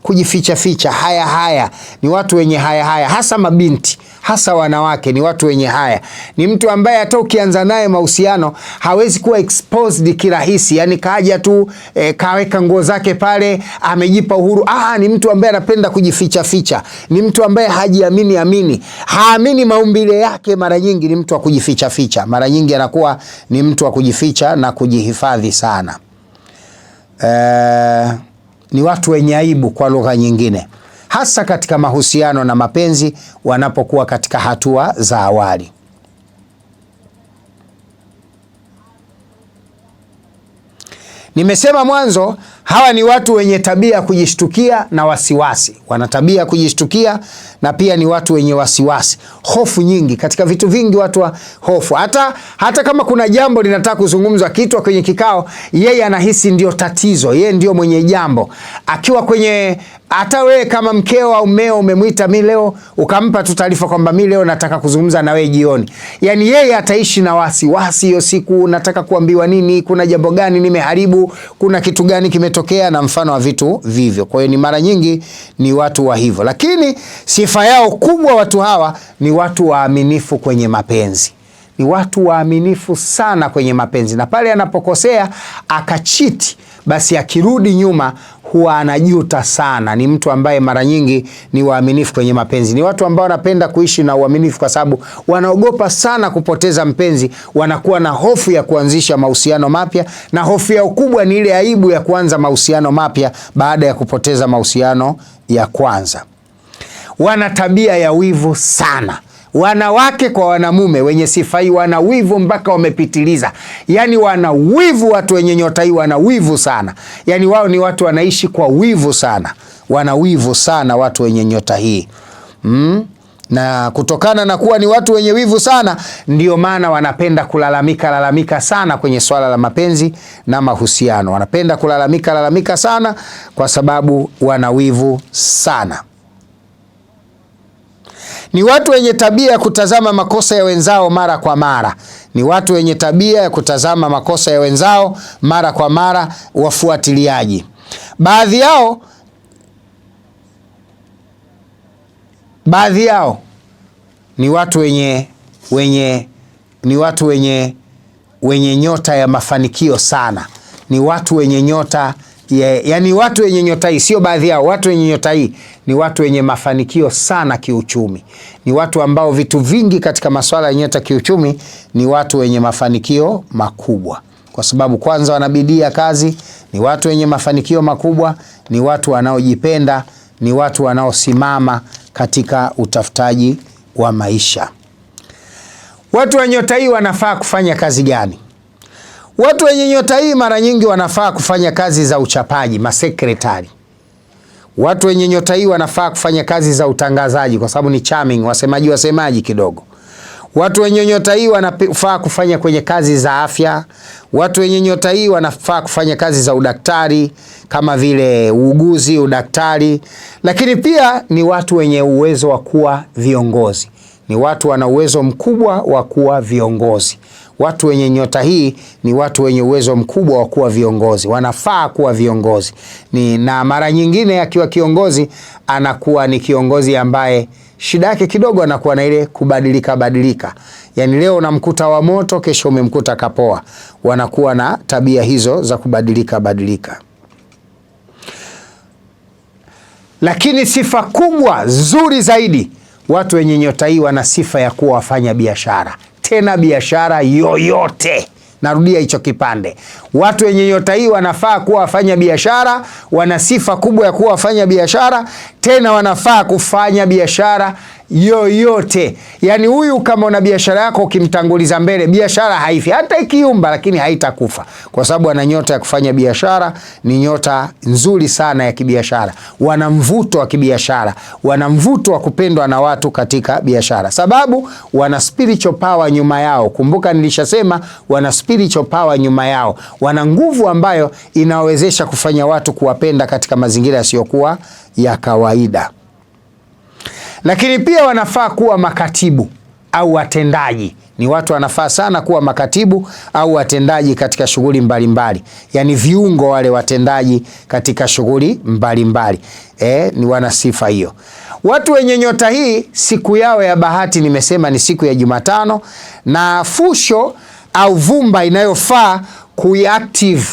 kujificha, haya. Ni watu wenye haya, hasa mabinti, hasa wanawake, ni watu wenye haya. Ni mtu ambaye hata ukianza naye mahusiano hawezi kuwa exposed kirahisi. Yani kaja tu kaweka nguo zake pale, amejipa uhuru. Ni mtu ambaye anapenda kujificha. Ni mtu ambaye hajiamini, haamini maumbile yake. Mara nyingi ni mtu wa kujificha. Mara nyingi anakuwa ni mtu wa kujificha na kujihifadhi sana. Ni watu wenye aibu kwa lugha nyingine, hasa katika mahusiano na mapenzi wanapokuwa katika hatua za awali. Nimesema mwanzo, hawa ni watu wenye tabia ya kujishtukia na wasiwasi. Wana tabia ya kujishtukia na pia ni watu wenye wasiwasi, hofu nyingi katika vitu vingi. Watu wa hofu, hata kama kuna jambo linataka kuzungumzwa, kitu kwenye kikao, yeye anahisi ndio tatizo, yeye ndio mwenye jambo. Akiwa kwenye, hata wewe kama mkeo au mmeo umemwita, mimi leo, ukampa tu taarifa kwamba mimi leo nataka kuzungumza na wewe jioni, yani yeye ataishi na wasiwasi hiyo siku. Nataka kuambiwa nini? Kuna jambo gani nimeharibu? Kuna kitu gani kimetokea? Na mfano wa vitu vivyo. Kwa hiyo ni mara nyingi ni watu wa hivyo, lakini sifa yao kubwa watu hawa ni watu waaminifu kwenye mapenzi. Ni watu waaminifu sana kwenye mapenzi, na pale anapokosea akachiti, basi akirudi nyuma huwa anajuta sana. Ni mtu ambaye mara nyingi ni waaminifu kwenye mapenzi. Ni watu ambao wanapenda kuishi na uaminifu kwa sababu wanaogopa sana kupoteza mpenzi. Wanakuwa na hofu ya kuanzisha mahusiano mapya, na hofu yao kubwa ni ile aibu ya kuanza mahusiano mapya baada ya kupoteza mahusiano ya kwanza. Wana tabia ya wivu sana. Wanawake kwa wanamume wenye sifa hii wana wivu mpaka wamepitiliza. Yani wana wivu, watu wenye nyota hii wana wivu sana. Yani wao ni watu wanaishi kwa wivu sana. Wana wivu sana watu wenye nyota hii. Na kutokana na kuwa ni watu wenye wivu sana, ndio maana wanapenda kulalamika sana kwenye swala la mapenzi na mahusiano. Wanapenda kulalamika sana kwa sababu wana wivu sana. Ni watu wenye tabia ya kutazama makosa ya wenzao mara kwa mara. Ni watu wenye tabia ya kutazama makosa ya wenzao mara kwa mara, wafuatiliaji. Baadhi ni watu wenye nyota ya mafanikio sana. Ni watu wenye nyota yani watu wenye nyota hii, sio baadhi yao, watu wenye nyota hii ni watu wenye mafanikio sana kiuchumi. Ni watu ambao vitu vingi katika masuala ya nyota kiuchumi, ni watu wenye mafanikio makubwa. Kwa sababu kwanza wanabidia kazi, ni watu wenye mafanikio makubwa, ni watu wanaojipenda, ni watu wanaosimama katika utafutaji wa maisha. Watu wenye nyota hii wanafaa kufanya kazi gani? Watu wenye nyota hii mara nyingi wanafaa kufanya kazi za uchapaji, masekretari. Watu wenye nyota hii wanafaa kufanya kazi za utangazaji kwa sababu ni charming, wasemaji kidogo. Watu wenye nyota hii wanafaa kufanya kwenye kazi za afya. Watu wenye nyota hii wanafaa kufanya kazi za udaktari kama vile uuguzi, udaktari. Lakini pia ni watu wenye uwezo wa kuwa viongozi. Ni watu wana uwezo mkubwa wa kuwa viongozi. Watu wenye nyota hii ni watu wenye uwezo mkubwa wa kuwa viongozi. Wanafaa kuwa viongozi. Na mara nyingine akiwa kiongozi anakuwa ni kiongozi ambaye shida yake kidogo anakuwa na ile kubadilika. Yani leo unamkuta wa moto, kesho umemkuta kapoa. Wanakuwa na tabia hizo za kubadilika. Lakini sifa kubwa nzuri zaidi, watu wenye nyota hii wana sifa ya kuwa wafanya biashara, tena biashara yoyote. Narudia hicho kipande. Watu wenye nyota hii wanafaa kuwa wafanya biashara, wana sifa kubwa ya kuwa wafanya biashara, tena wanafaa kufanya biashara yoyote. Yani huyu kama una biashara yako ukimtanguliza mbele, biashara haifi, hata ikiumba lakini haitakufa, kwa sababu ana nyota ya kufanya biashara. Ni nyota nzuri sana ya kibiashara, wana mvuto wa kibiashara, wana mvuto wa kupendwa na watu katika biashara, sababu wana spiritual power nyuma yao. Kumbuka nilishasema wana spiritual power nyuma yao, wana nguvu ambayo inawezesha kufanya watu kuwapenda katika mazingira yasiyokuwa ya kawaida. Lakini pia wanafaa kuwa makatibu au watendaji. Ni watu wanafaa sana kuwa makatibu au watendaji katika shughuli mbalimbali. Yani viungo wale watendaji katika shughuli mbalimbali. Ni wana sifa hiyo. Watu wenye nyota hii siku yao ya bahati nimesema ni siku ya Jumatano, na fusho au vumba inayofaa kuiactive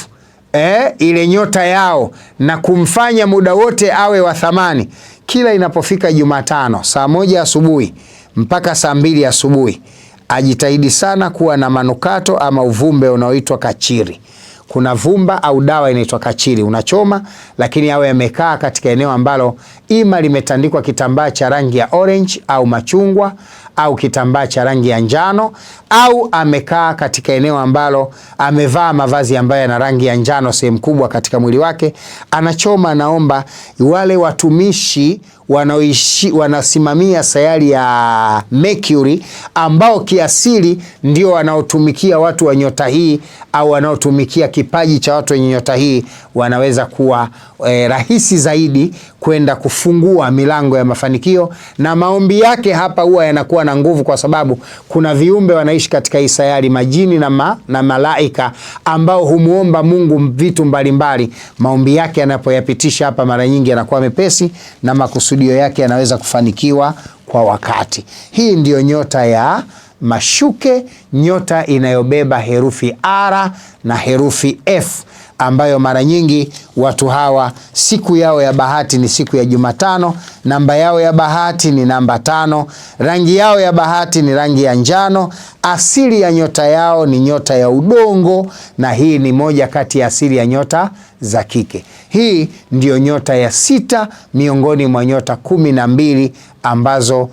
ile nyota yao na kumfanya muda wote awe wa thamani, kila inapofika Jumatano saa 1 asubuhi mpaka saa 2 asubuhi, ajitahidi sana kuwa na manukato ama uvumbe unaoitwa kachiri. Kuna vumba au dawa inaitwa kachiri, unachoma, lakini awe yamekaa katika eneo ambalo ima limetandikwa kitambaa cha rangi ya orange au machungwa au kitambaa cha rangi ya njano, au amekaa katika eneo ambalo amevaa mavazi ambayo yana rangi ya njano sehemu kubwa katika mwili wake, anachoma. Naomba wale watumishi wanasimamia sayari ya Mercury, ambao kiasili ndio wanaotumikia watu wa nyota hii au wanaotumikia kipaji cha watu wenye nyota hii, wanaweza kuwa rahisi zaidi kwenda kufungua milango ya mafanikio. Na maombi yake hapa huwa yanakuwa na nguvu, kwa sababu kuna viumbe wanaishi katika hii sayari, majini na malaika, ambao humuomba Mungu vitu mbalimbali. Maombi yake anapoyapitisha hapa, mara nyingi yanakuwa mepesi na makusudio yake yanaweza kufanikiwa kwa wakati. Hii ndiyo nyota ya Mashuke, nyota inayobeba herufi R na herufi F, ambayo mara nyingi watu hawa siku yao ya bahati ni siku ya Jumatano. Namba yao ya bahati ni namba 5. Rangi yao ya bahati ni rangi ya njano. Asili ya nyota yao ni nyota ya udongo, na hii ni moja kati ya asili ya nyota za kike. Hii ndiyo nyota ya 6 miongoni mwa nyota 12 ambazo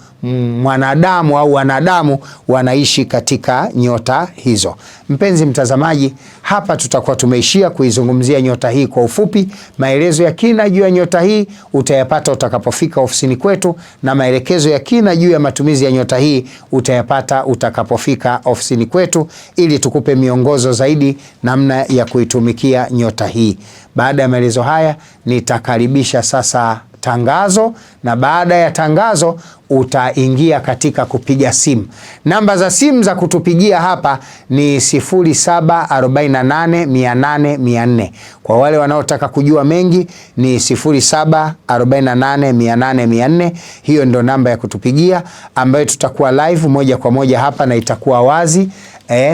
mwanadamu au wanadamu wanaishi katika nyota hizo. Mpenzi mtazamaji, hapa tutakuwa tumeishia kuizungumzia nyota hii kwa ufupi. Maelezo ya kina juu ya nyota hii utayapata utakapofika ofisini kwetu, na maelekezo ya kina juu ya matumizi ya nyota hii utayapata utakapofika ofisini kwetu, ili tukupe miongozo zaidi namna ya kuitumikia nyota hii. Baada ya maelezo haya, nitakaribisha sasa tangazo, na baada ya tangazo utaingia katika kupiga simu. Namba za simu za kutupigia hapa ni 0748800400. Kwa wale wanaotaka kujua mengi ni 0748800400. Hiyo ndo namba ya kutupigia, ambayo tutakuwa live moja kwa moja hapa na itakuwa wazi.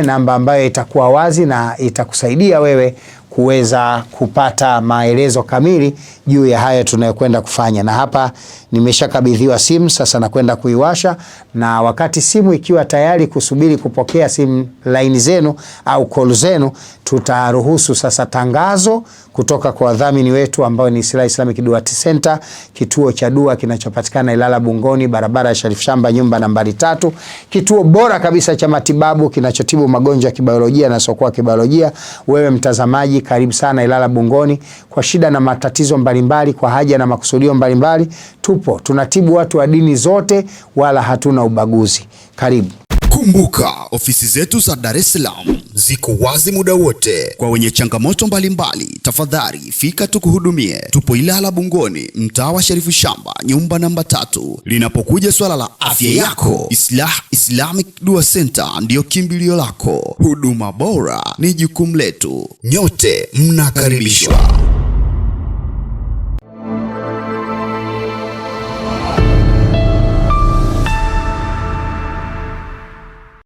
Namba ambayo itakuwa wazi na itakusaidia wewe kuweza kupata maelezo kamili juu ya haya tunayokwenda kufanya. Na hapa nimeshakabidhiwa simu, sasa nakwenda kuiwasha, na wakati simu ikiwa tayari kusubiri kupokea simu line zenu au call zenu, tutaruhusu sasa tangazo kutoka kwa wadhamini wetu ambao ni Islahi Islamic Dua Center, kituo cha dua kinachopatikana Ilala Bungoni, barabara ya Sharif Shamba, nyumba nambari 3, kituo bora kabisa cha matibabu kinachotibu magonjwa ya kibiolojia na sokoa kibiolojia. Wewe mtazamaji, karibu sana Ilala Bungoni kwa shida na matatizo mbalimbali, kwa haja na makusudio mbalimbali. Tupo, tunatibu watu wa dini zote, wala hatuna ubaguzi. Karibu. Kumbuka, ofisi zetu za Dar es Salaam ziko wazi muda wote. Kwa wenye changamoto mbalimbali, tafadhali fika tukuhudumie. Tupo Ilala Bungoni, mtaa wa Sharifu Shamba, nyumba namba 3. Linapokuja swala la afya yako, Islahi Islamic Dua Center ndio kimbilio lako. Huduma bora ni jukumu letu. Nyote mnakaribishwa.